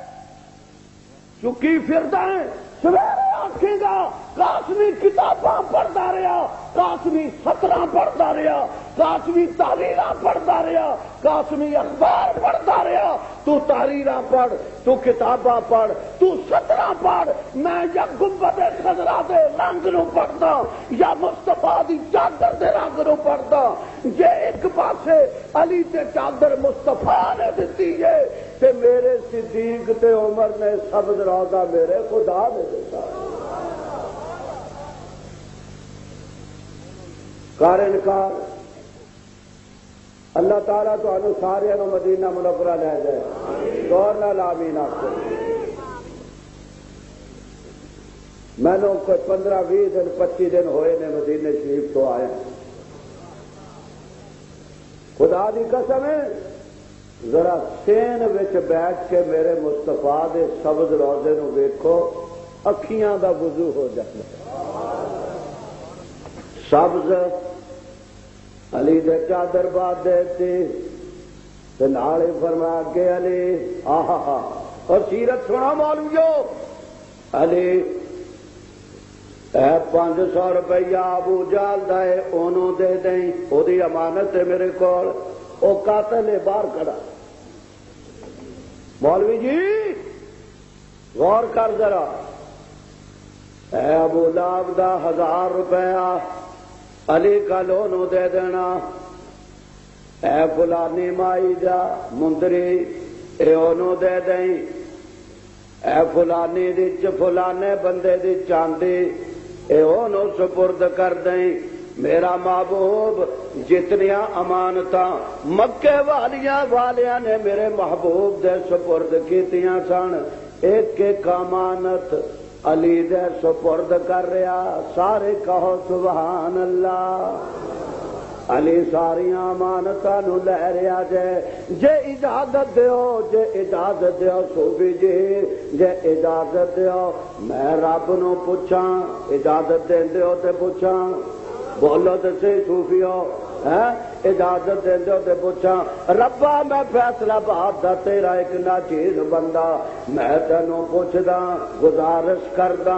چکی پھردا ہے، سویرے آ آکھے گا قاسمی کتاباں پڑھتا رہا، قاسمی سطراں پڑھتا رہا، قاسمی تحریراں پڑھتا رہا، قاسمی اخبار پڑھتا رہا، تو تحریراں پڑھ، تو کتاباں پڑھ، تو سطراں پڑھ، میں یا گنبد خضرا دے رنگ نو پڑھدا یا مصطفیٰ دی چادر دے رنگ نو پڑھدا۔ جے ایک پاسے علی تے چادر مصطفیٰ نے دتی ہے تے میرے صدیق تے عمر نے سبز روضہ میرے خدا نے دیتا۔ کار انکار اللہ تعالیٰ تو انو سارے نو مدینہ منورہ لے جائے، دور نہ لامین آپ کو۔ میں نے کوئی 15-20 دن 25 دن ہوئے نے مدینے شریف تو آیا، خدا دی قسم ہے ذرا سین وچ بیٹھ کے میرے مصطفیٰ دے سبز روضے نو ویکھو، اکھیاں دا وضو ہو جاتا ہے۔ سبز علی دے چادر باد دیتی تے نالے فرما کے علی آہا اور سیرت سنا مولویو، علی اے 500 روپیہ ابو جال دا ہے اونوں دے دیں، او دی امانت ہے میرے کول، او قاتل ہے باہر کھڑا۔ مولوی جی غور کر ذرا، اے ابو لہب دا 1000 روپیہ علی کا لونوں دے دینا، اے فلانی مائی دا مندری اے اونوں دے دیں، اے فلانی دی فلانے بندے دی چاندی اے اونوں سپرد کر دیں۔ میرا محبوب جتنیاں امانتاں مکے والیاں نے میرے محبوب دے سپرد کیتیاں سن، ایک ایک امانت علی دے سپرد کر رہا، سارے کہو سبحان اللہ۔ علی ساریاں امانتاں نو لے رہا جے اجازت دیو صوفی جی، جے اجازت دیو میں رب نو پوچھاں، اجازت دیندے ہو تے پوچھاں، بولو تے صحیح صوفیو، اجازت دے دو تے پوچھاں ربا میں فیصلہ باد دا تیرا ایک ناچیز بندہ، میں تینوں پوچھدا گزارش کردا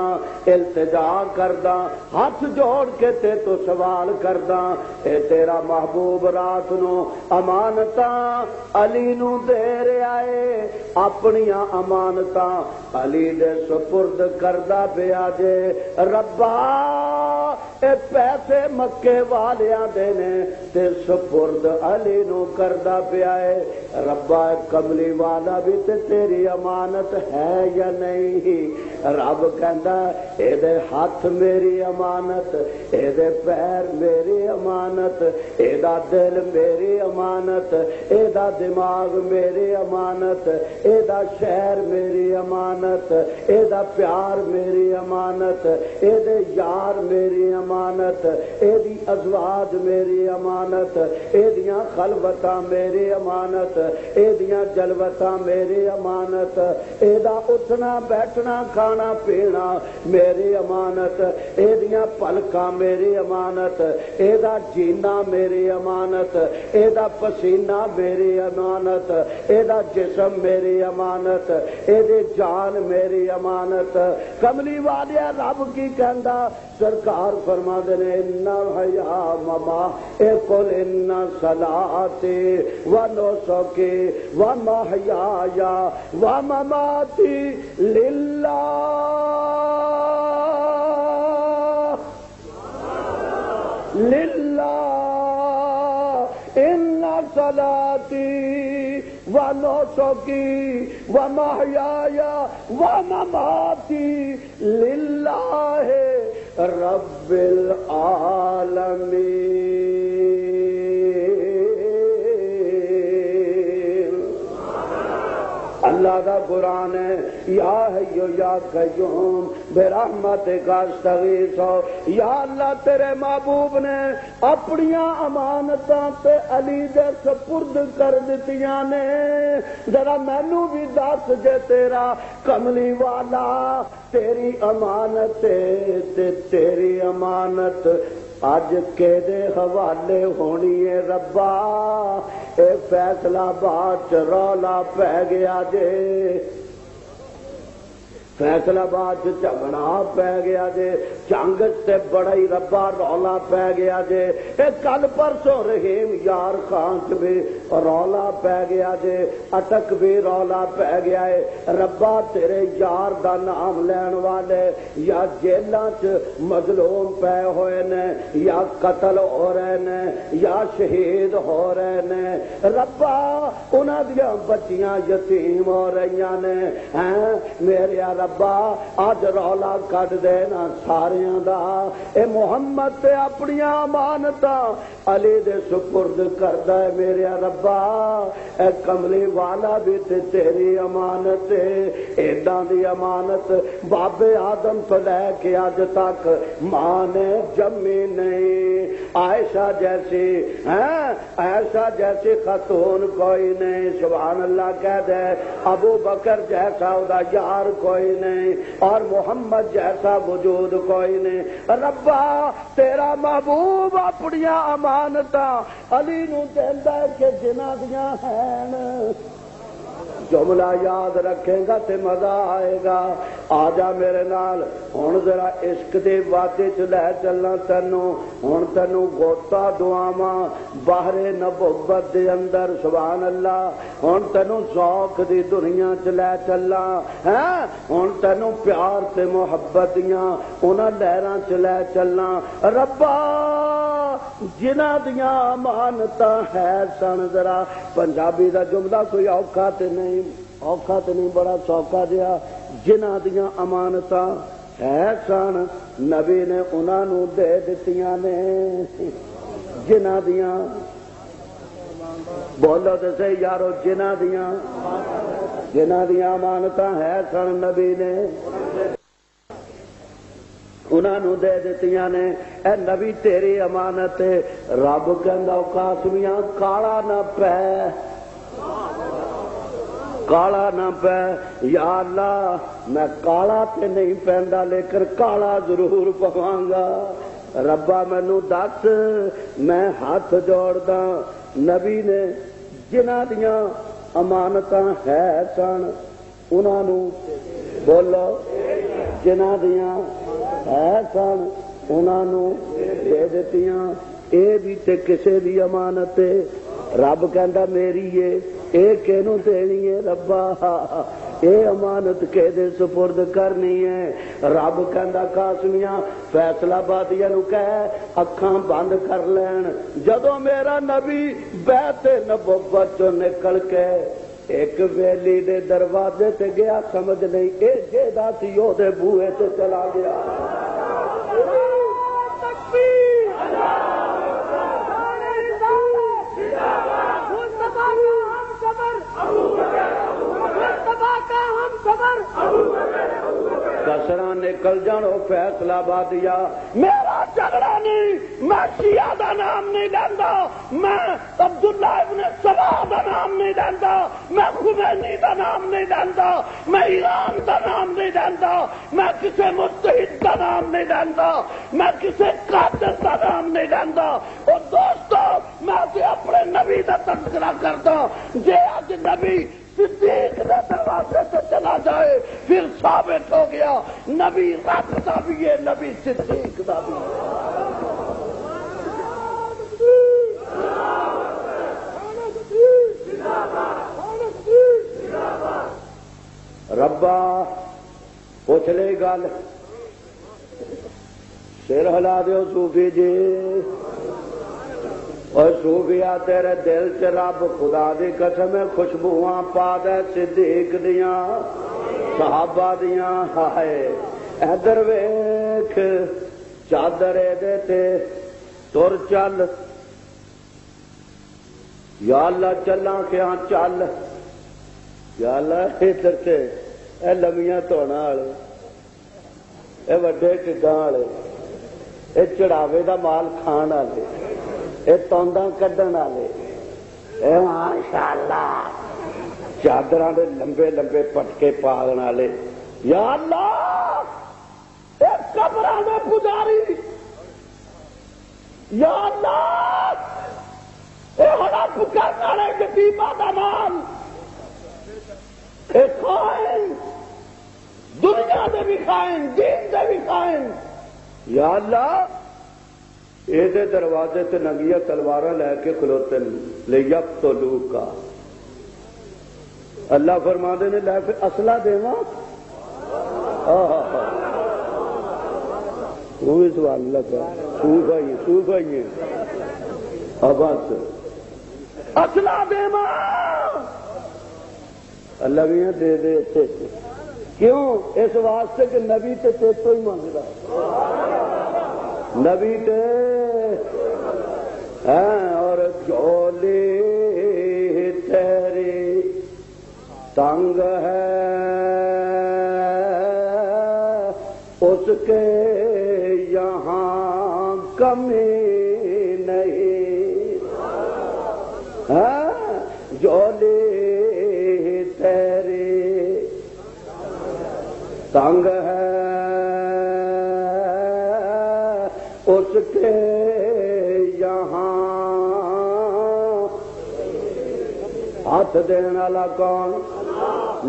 التجا کردا ہاتھ جوڑ کے تے تو سوال کردا، اے تیرا محبوب رات نو امانتاں علی نو دے رہا ہے، اپنیاں امانتاں علی دے سپرد کردا پیا جے، ربا اے پیسے مکے والیاں دے نے تے سپرد علی نو کردا پیا ہے، ربا کملی والا بھی تے تیری امانت ہے یا نہیں؟ رب کہندا اے دے ہاتھ میری امانت، اے دے پیر میری امانت، اے دا دل میری امانت، اے دا دماغ میری امانت، اے دا شہر میری امانت، اے دا پیار میری امانت، اے دے یار میری امانت، اے دی ازواج میری امانت، اے دیاں خلوتاں میری امانت، اے دیاں جلوتاں میری امانت، اے دا اٹھنا بیٹھنا کھانا پینا میری امانت، اے دیاں پلکاں میری امانت، اے دا جینا میری امانت، اے دا پسینہ میری امانت، اے دا جسم میری امانت، اے دے جان میری امانت۔ کملی والیا رب کی کہندا سرکار فرما دے ان حیا مما اے قل ان صلاتی و نسکی و محیایا و مماتی للہ للہ ان صلاتی و نسکی و محیایا و مماتی للہ رب العالمین۔ اللہ کا قرآن ہے یا حیو یا قیوم برحمتک استغیث، یا اللہ تیرے محبوب نے اپنیاں امانتاں تے علی دے سپرد کر دتیاں نے، ذرا مینوں بھی دس جے تیرا کملی والا تیری امانت تے تیری امانت اج کے دے حوالے ہونی ہے ربا، اے فیصلہ باد رولا پہ گیا جے، فیصلہ باد جھگڑا پی گیا جے، جنگ سے بڑا ہی ربا رولا پی گیا جے، کل پرسوں رحیم یار خان چ بھی رولا پی گیا جے، اٹک بھی رولا پی گیا ہے۔ ربا تیرے یار دا نام لین والے یا جیلاں چ مظلوم پے ہوئے نے، یا قتل ہو رہے نے، یا شہید ہو رہے نے، ربا انہاں دیاں بچیاں یتیم ہو رہی نے، میرے ربا اج رولا کٹ دینا ساریاں دا، اے محمد تے اپنی امانتاں علی دے سپرد کردا ہے میرے ربا، اے کملی والا بھی تے تیری امانت ہے، ایداں دی امانت بابے آدم تو لے کے اج تک ماں نے جمی نہیں، عائشہ جیسی عائشہ جیسی خاتون کوئی نہیں، سبحان اللہ کہہ دے، ابو بکر جیسا دا یار کوئی نہیں، اور محمد جیسا وجود کوئی نہیں، ربا تیرا محبوب اپنی امانتاں علی نو دیندا ہے کہ جنہاں دیاں ہیں، جملہ یاد رکھے گا تے مزہ آئے گا، آجا میرے نال ہن ذرا عشق دے وادے چ لے چلنا تینوں، ہن تینوں گوتا دعاواں باہر نبوت دے اندر، سبحان اللہ، ہن تینوں ذوق دی دنیا چ لے چلنا، ہن تینوں پیار تے محبت دیاں انہاں لہراں چ لے چلنا، ربا جنہاں دیاں امانتاں ہے سن، ذرا پنجابی دا جملہ کوئی اوکھا تے نہیں بڑا سوکھا جہا، جنہاں دیاں امانتاں ہے سن نبی نے انہاں نو دے دتیاں نے، جنہاں دیاں بولو تے صحیح یارو، جنہاں دیاں امانتاں ہے سن نبی نے انہاں نو دے دتیاں نے، اے نبی تیری امانت ہے، رب کہندا قاسمیاں کالا نہ پے، کالا نہ پے، یا اللہ میں کالا تے نہیں پیندا لیکن کالا ضرور پواں گا، ربا مینوں دس میں ہاتھ جوڑدا، نبی نے جنہاں دیاں امانتاں ہے سن انہاں نو بولو، جنہاں دیاں ہے سن انہاں نو دے دتیاں، اے بھی تے کسے دی امانت ہے، رب کہندا میری ہے، اے کینوں دینی ہے ربا، اے امانت کے دے سپرد کرنی ہے، رب کہندا قاسمیاں فیصلہ آبادیاں نو کہہ اکھاں بند کر لین، جدوں میرا نبی بیت نبوت چوں نکل کے ایک ویلی دے دروازے تے گیا، سمجھ نہیں اے جیدا سی او دے بوئے تے چلا گیا، کسرا نکل جانو فیصلہ آبادیا، میرا جھگڑا نہیں، میں شیعہ دا نام نہیں لینا، میں عبداللہ ابن سبا دا نام نہیں لینا، میں خمینی دا نام نہیں لینا، میں ایران دا نام نہیں لینا، میں کسی مجتہد دا نام نہیں لینا، میں کسی قاتل دا نام نہیں لینا، اور دوستو میں اپنے نبی دا تذکرہ کرتا، جے اج نبی صدیق دے دروازے سے چلا جائے پھر ثابت ہو گیا نبی رب دا بھی ہے، نبی صدیق دا بھی ہے، ربا پوچھ لے گل، سر ہلا دیو صوفی جی، اور صوفیا تیرے دل چ رب خدا دی قسم خوشبواں پا دے صدیق دیاں صحابہ دیاں، ہائے ادھر ویکھ چادر دے تے تر چل، یا اللہ چلاں کیا چل، یا اللہ ادھر تے اے لمیاں دھونا والے، اے وڈے ٹڈاں والے، اے چڑھاوے دا مال کھان والے، اے تونداں کڈن والے، اے ماشاءاللہ چادراں دے لمبے لمبے پٹکے پاگن والے، یا اللہ اے قبراں دے پجاری، یا اللہ اے ہڑپ کرن والے یتیماں دا مال، اے خائن دنیا دے بھی خائن، دین دے بھی خائن. یا اللہ یہ دروازے تے ننگیاں تلواراں لے کے کھلوتے لے یقتلوکا. اللہ فرماندے نے لے پھر اسلحہ دیواں. وہ بھی سوال اللہ کا سوف آئیے بس اسلحہ دیواں. اللہ بھی دے دے. کیوں؟ اس واسطے کہ نبی تے تو ہی منگتا نبی تے اور جھولے تیرے تنگ ہے اس کے یہاں کمی نہیں. جھولے تیرے تنگ ہے اس کے یہاں. ہاتھ دین والا کون؟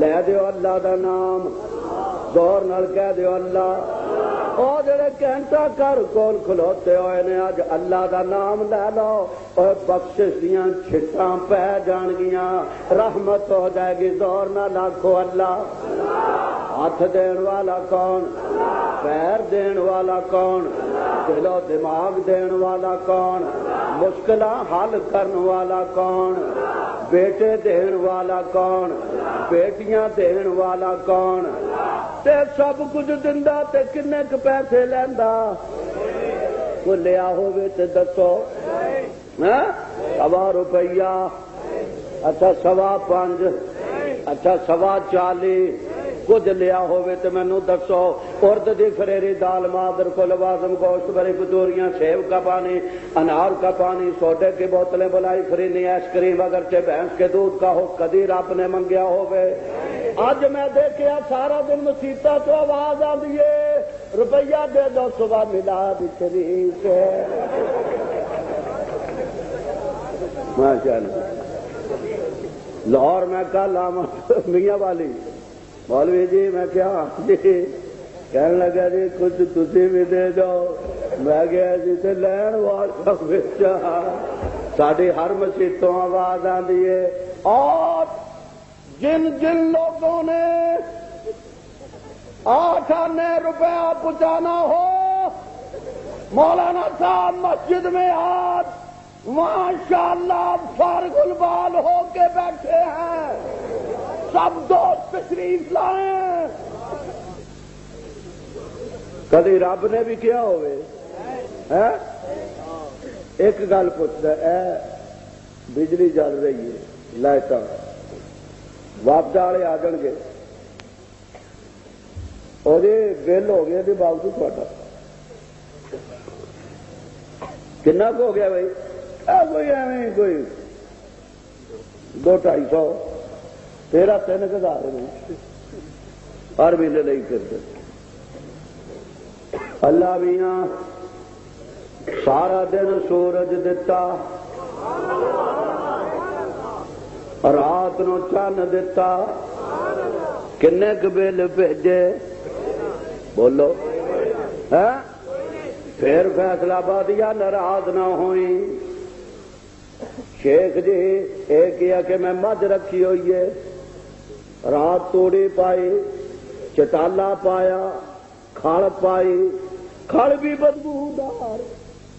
لے دیو اللہ دا نام، زور نال کہہ دیو اللہ. او جڑے گھنٹہ گھر کول کھلوتے ہوئے نے اج اللہ دا نام لے لو اور بخشش دیاں چھٹاں پہ جان گیاں، رحمت ہو جائے گی. زور نال آکھو اللہ. ہاتھ دین والا کون؟ پیر دین والا کون؟ دل و دماغ دین والا کون؟ مشکلاں حل کرن والا کون؟ بیٹے دین والا کون؟ بیٹیاں دین والا کون؟ تے سب کچھ دندا تے کنے ک پیسے لیندا؟ کوئی لیا ہوئے تے دسو. 100 روپیہ، اچھا 5.25، اچھا 40.25. کچھ لیا ہوئے تو مینو دسو. ارد دی فریری دال، مادر کو لوازم، گوشت بری کچوریاں، سیب کا پانی، انار کا پانی، سوڈے کی بوتلیں بلائی فرینی، آئس کریم اگرچہ بھینس کے دودھ کا ہو کدی رب نے منگیا ہوئے. اج میں دیکھیا سارا دن مسیطا تو آواز آتی ہے روپیہ دے دو صبح ملا بچری سے. ماشاء اللہ. لاہور میں کل میاں والی مولوی جی میں کیا جی کہنے لگا جی کچھ تسی بھی دے جاؤ. میں گیا جی تے لین والا بچا ساری ہر مسیطوں آواز آتی ہے. اور جن جن لوگوں نے 8 آنے روپیہ پہنچانا ہو مولانا صاحب مسجد میں آج ماشاءاللہ فارغ البال ہو کے بیٹھے ہیں. سب دوست تشریف لائیں. کدی رب نے بھی کیا ہوئے. ایک گل پوچھتا ہے بجلی جل رہی ہے، لائٹ واپس والے آ جان گے اور یہ بل ہو گیا باوجود تھوڑا کنا ہو گیا بھائی؟ کوئی ایویں کوئی 200-250 تیرا 3000 ہر مہینے نہیں کرتے. اللہ میاں سارا دن سورج دتا، رات نو چن دتا، کنے ک بل بھیجے بولو. پھر فیصلہ بادیا ناراض نہ ہوئی. شیخ جی یہ کیا کہ میں مجھ رکھی ہوئی ہے، رات توڑی پائی، چٹالا پایا، کھڑ پائی، کھڑ بھی بدبودار،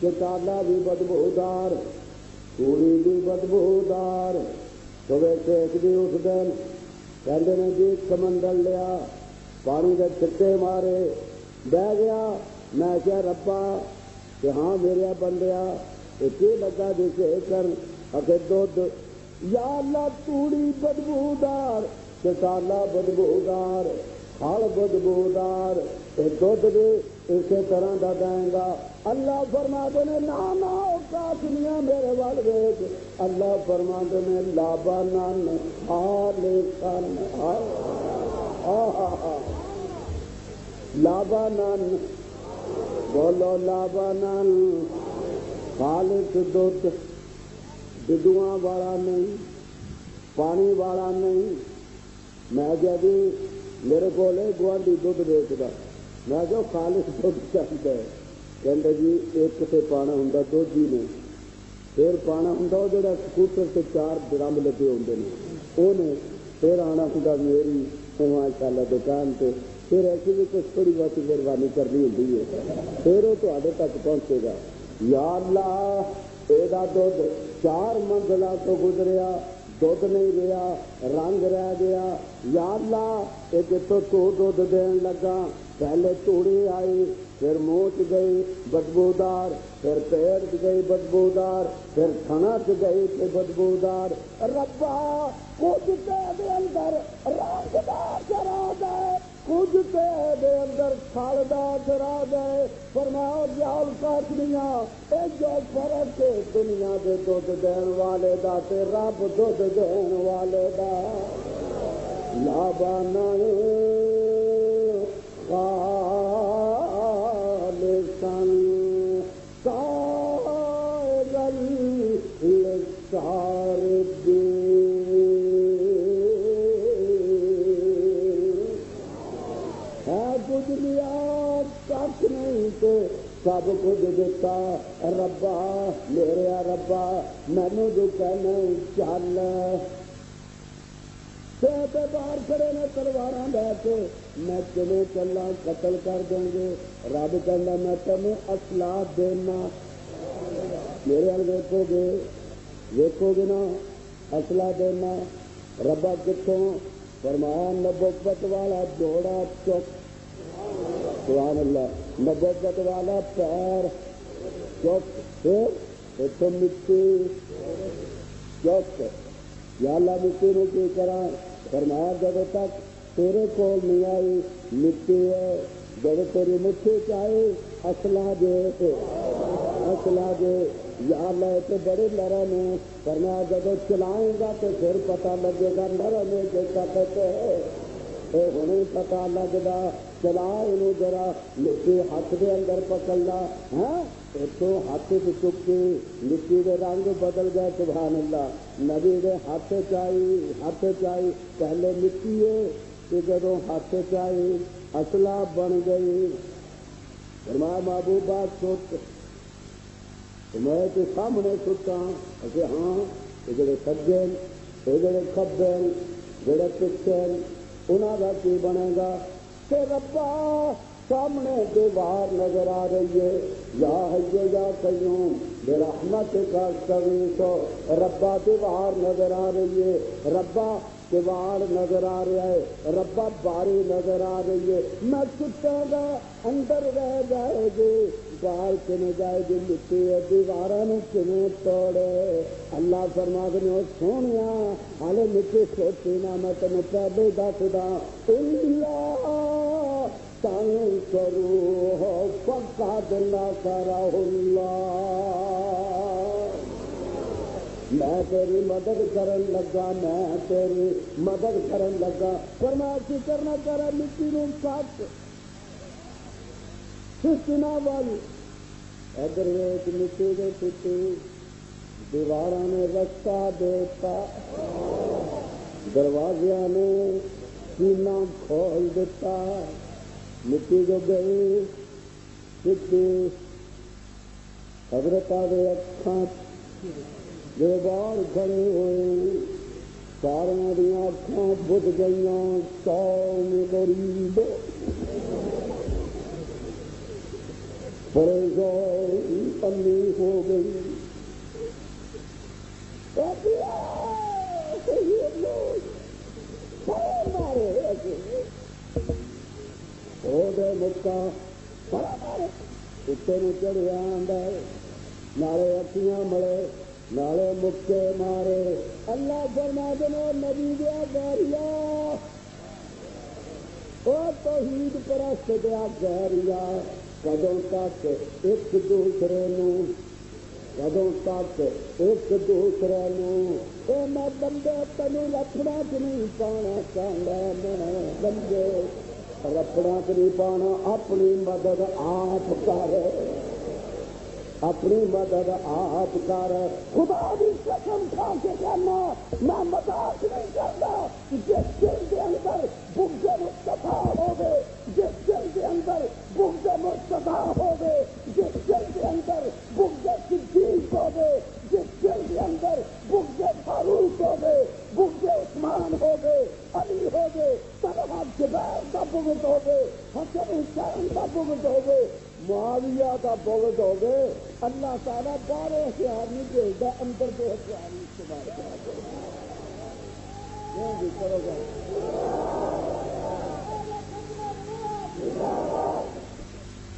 چٹالا بھی بدبودار، توڑی بھی بدبودار. صبح شیخ جی اس دن کہتے ہیں جی سمندر لیا، پانی کے چھٹے مارے، بہ گیا. میں کیا ربا کہ ہاں میرے بندیا یہ لگا جیسے کر اگر دودھ یا اللہ توڑی بدبودار، چٹالا بدبودار، کھڑ بدبودار، دودھ بھی اسی طرح کا دیں گا. اللہ فرماتے نے نہ کاسنیا میرے وال ویچ. اللہ فرماتے نے لابانن خالصن، لابانن بولو، لابانن خالص دودھ، ڈڈواں والا نہیں، پانی والا نہیں. میں جب میرے کو گوانڈی دھد ویچتا، میں جو خالص دھد چاہتا ہے، کہتے جی ایک سے پانا ہوں دھد ہی نہیں، پھر پانا ہوں وہ جا سکوٹر سے 4 ڈرم لگے ہوتے ہیں انہیں، پھر آنا ہوں میری ماشاء اللہ دکان پہ، پھر ایسی بھی کچھ تھوڑی بہت مہربانی کرنی ہوتی ہے، پھر وہ تے تک پہنچے گا۔ یا اللہ یہ دھد 4 منزلوں تو گزریا، دھد نہیں رہا، رنگ رہ گیا، یا اللہ یہ جتوں تو دھد دین لگا، پہلے توڑی آئی، پھر موچ گئی بدبودار، پھر پیر گئی بدبودار، پھر تھنا گئی تو بدبودار، ربا کچھ دے اندر رنگ دا چرا دے، کچھ دے اندر کھل دا چرا دے، فرماؤ جال کاٹنیاں اے جو فرق ہے دنیا دے دھد دین والے دا تے رب دھد دین والے دا، لابانا خالصاً سائغاً للشاربین، ہے کچھ لیا کچھ نہیں تو سب کچھ دیتا، ربا میرے ربا مینوں جو کہنا چل، باہر کھڑے نے تلواراں لے کے، میں چلے چلا قتل کر دیں گے، رب کہنا میں تمہیں اسلحہ دینا، میرے حال ویکو گے نا اسلحہ دینا، ربا کتوں؟ فرمایا نبوت والا جوڑا چک، سبحان اللہ، نبوت والا پیر چک، پھر اتوں مٹی چک، یا اللہ مٹی نے کی کرا؟ فرمایا جب تک تیرے کول نہیں آئی مٹی ہے، جب تیری مٹھی چاہیے اسلحہ دے، اسلحہ دے، یا اللہ تو بڑے نرم ہے، فرمایا جب چلائیں گا تو پھر پتہ لگے گا نرم ہے کہ طاقت ہے، ہوں پتا لگتا، چلا انہوں ذرا مٹی ہاتھ دے اندر پکڑنا، ہاں اتوں ہاتھ چکی مٹی دے رنگ بدل گئے، سبحان اللہ، نبی دے ہاتھ چائی پہلے مٹی ہے کہ جدوں ہاتھ چائی اسلحہ بن گئی، فرمایا محبوبہ سوچ میں تو سامنے ستا، ہاں یہ جڑے سجے یہ جڑے کھبے جڑے پچھے انہوں کا کی بنے گا؟ کہ ربا سامنے دیوار نظر آ رہی ہے، یا حی یا قیوم برحمت کا استغیث، ربا دیوار نظر آ رہی ہے، ربا دیوار نظر آ رہا ہے، ربا باری نظر آ رہی ہے، میں ستا گا اندر رہ جائے گی، باہر چنے جائے گی، مٹی دیواروں کنے توڑے، اللہ فرما دے سونے ہالے مٹی سوچی نہ، میں تینوں پہلے دس دا تنصروہ فقد نصرہ اللہ، میں تیری مدد کرن لگا، میں تیری مدد کرن لگا، فرمایا کی کرنا کرا مٹی نوں سچ سچنا ول، ادھر ویچ مٹی دے پٹی دیواراں نے رستہ دیتا، دروازیاں نے سینہ کھول دیتا، مٹی جو گئی سچی، حضرت دے اکھاں جو باہر کھڑے ہوئے ساروں دیاں اکھاں بجھ گئیاں، قوم غریب پریشان پلی ہو گئی، مکا کتے نے چڑھیا نالے اکھیاں ملے نالے مکے مارے، اللہ فرما دے نبی دیا گاریا، وہ توحید پرست دیا گاریا، کدوں تک ایک دوسرے نو، کدوں تک ایک دوسرے نو، اے میں بندے تینوں رکھنا چ نہیں پانا چاہتا، میں بندے رکھنا چ نہیں پانا، اپنی مدد آپ کر، اپنی مدد آپ کر، خدا کی قسم کھا کے کہنا میں مذاق نہیں کرتا، جس دل کے اندر بغض و زبیر کا بغض ہو گئے، حسن حسین کا بغض ہو گئے، معاویہ کا بغض ہو گئے، اللہ تعالیٰ باہر ہتھیار نہیں بھیجتا، اندر کے ہتھیار نہیں استعمال کرتے۔ کرو گا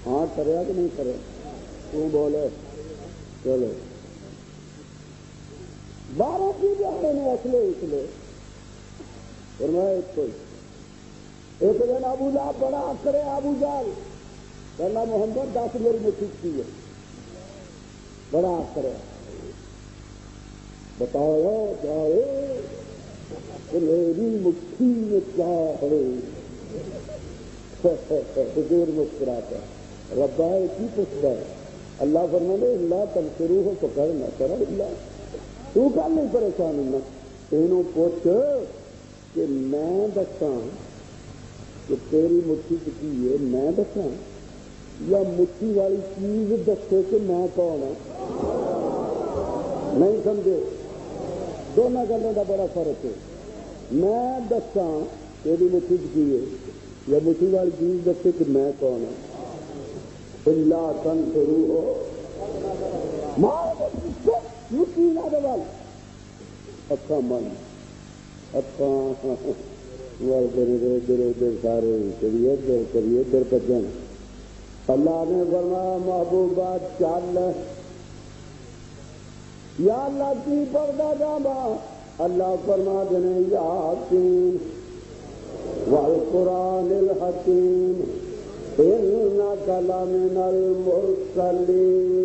ہاں کرے کہ نہیں کرے؟ تو بولے چلو 12 کی جانے نے اصلے فرمایا ایک دن ابو لہب بڑا کرے، ابو جہل کہنا محمد 10 میری مٹھی کی ہے، بڑا کرے بتاؤ جاؤ کہ میری مٹھی میں کیا ہے؟ حضور مسکراتا ربا کی پوچھتا ہے، اللہ فرمانے اللہ تنصرو ہو پکڑ نہ کرو اللہ، تو کل نہیں پریشان ہونا، انہوں پوچھ کہ میں دساں کہ تیری مٹھی کی ہے، میں دساں یا مٹھی والی چیز دسے کہ میں کون ہوں؟ نہیں سمجھے؟ دونوں گلوں کا بڑا فرق ہے۔ میں دساں تیری مٹھی کی ہے یا مٹھی والی چیز دسے کہ میں کون ہوں؟ اللہ تنصرو ہو مٹھی نہ دوال اکھا من اکھا ادھر سارے کبھی ادھر کجن۔ اللہ نے فرمایا محبوبہ چل یا اللہ کی پردہ جاما، اللہ فرما دینے یاسین والقرآن الحکیم انک لمن المرسلین۔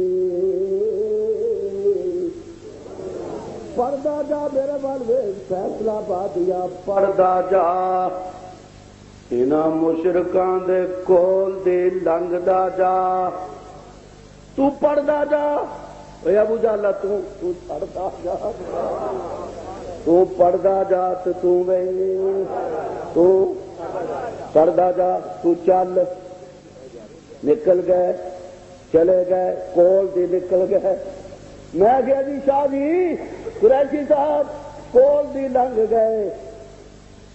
پردہ جا میرے والے فیصلہ پا دیا، پردہ جا انہاں مشرکاں دے کول دی لنگدا جا، تو پڑھدا جا۔ اے ابو جہل تو پڑھدا جا، تو پڑھدا جا تو پڑھدا جا، تو چل۔ نکل گئے، چلے گئے، کول دی نکل گئے۔ میں گیا جی شاہ جی قریشی صاحب کول دی لنگ گئے،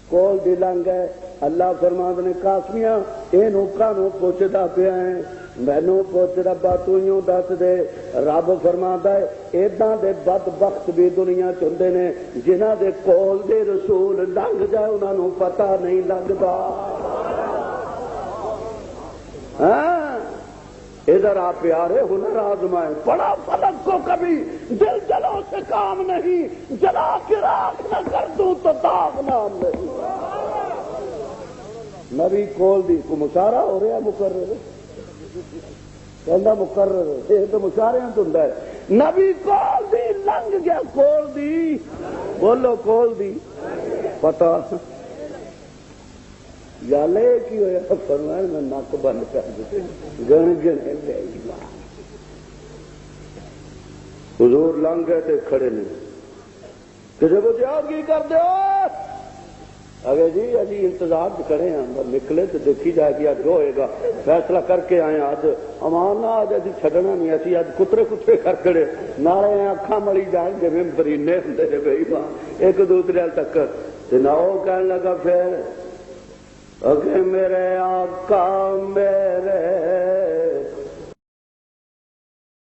کول دی لنگ گئے۔ اللہ فرماند نے قاسمیاں اینو کانو پوچھدا پیا ہے، مینو پوچھ ربا تو یوں دس دے۔ رب فرماندا ہے ایداں دے بدبخت بھی دنیا چ ہوندے نے جنہاں دے کول دے رسول لنگ جائے انہاں نوں پتہ نہیں لگدا۔ ہاں ادھر آ پیارے ہنر آزمائے، پڑا فلک کو کبھی دل جلوں سے کام نہیں، جلا کے راکھ نہ کر دوں تو داغ نام نہیں۔ نبی کول دی کو مشارہ ہو رہا مقرر کہندا مقرر یہ تو مشارے تو ہوندا ہے۔ نبی کول دی لنگ گیا، کول دی بولو کول دی پتہ یالے کی ہوا فرمایا میں نک بند کر دیتے گن گنے لے گا۔ حضور لنگ گئے تھے کھڑے نہیں کہ جب جاؤ کی کر دو اگے جی ابھی انتظار کرے ہیں، نکلے تو دیکھی جائے گی اج ہوئے گا، فیصلہ کر کے آئے اج امان نہ اج ابھی چھڈنا نہیں، اسی اج کترے کترے کر کھڑے نعرے ہیں اکھاں ملی جان جی برینے ہوں بھائی ایک دوسرے تک نہ وہ کہنے لگا پھر اگے میرے آقا میرے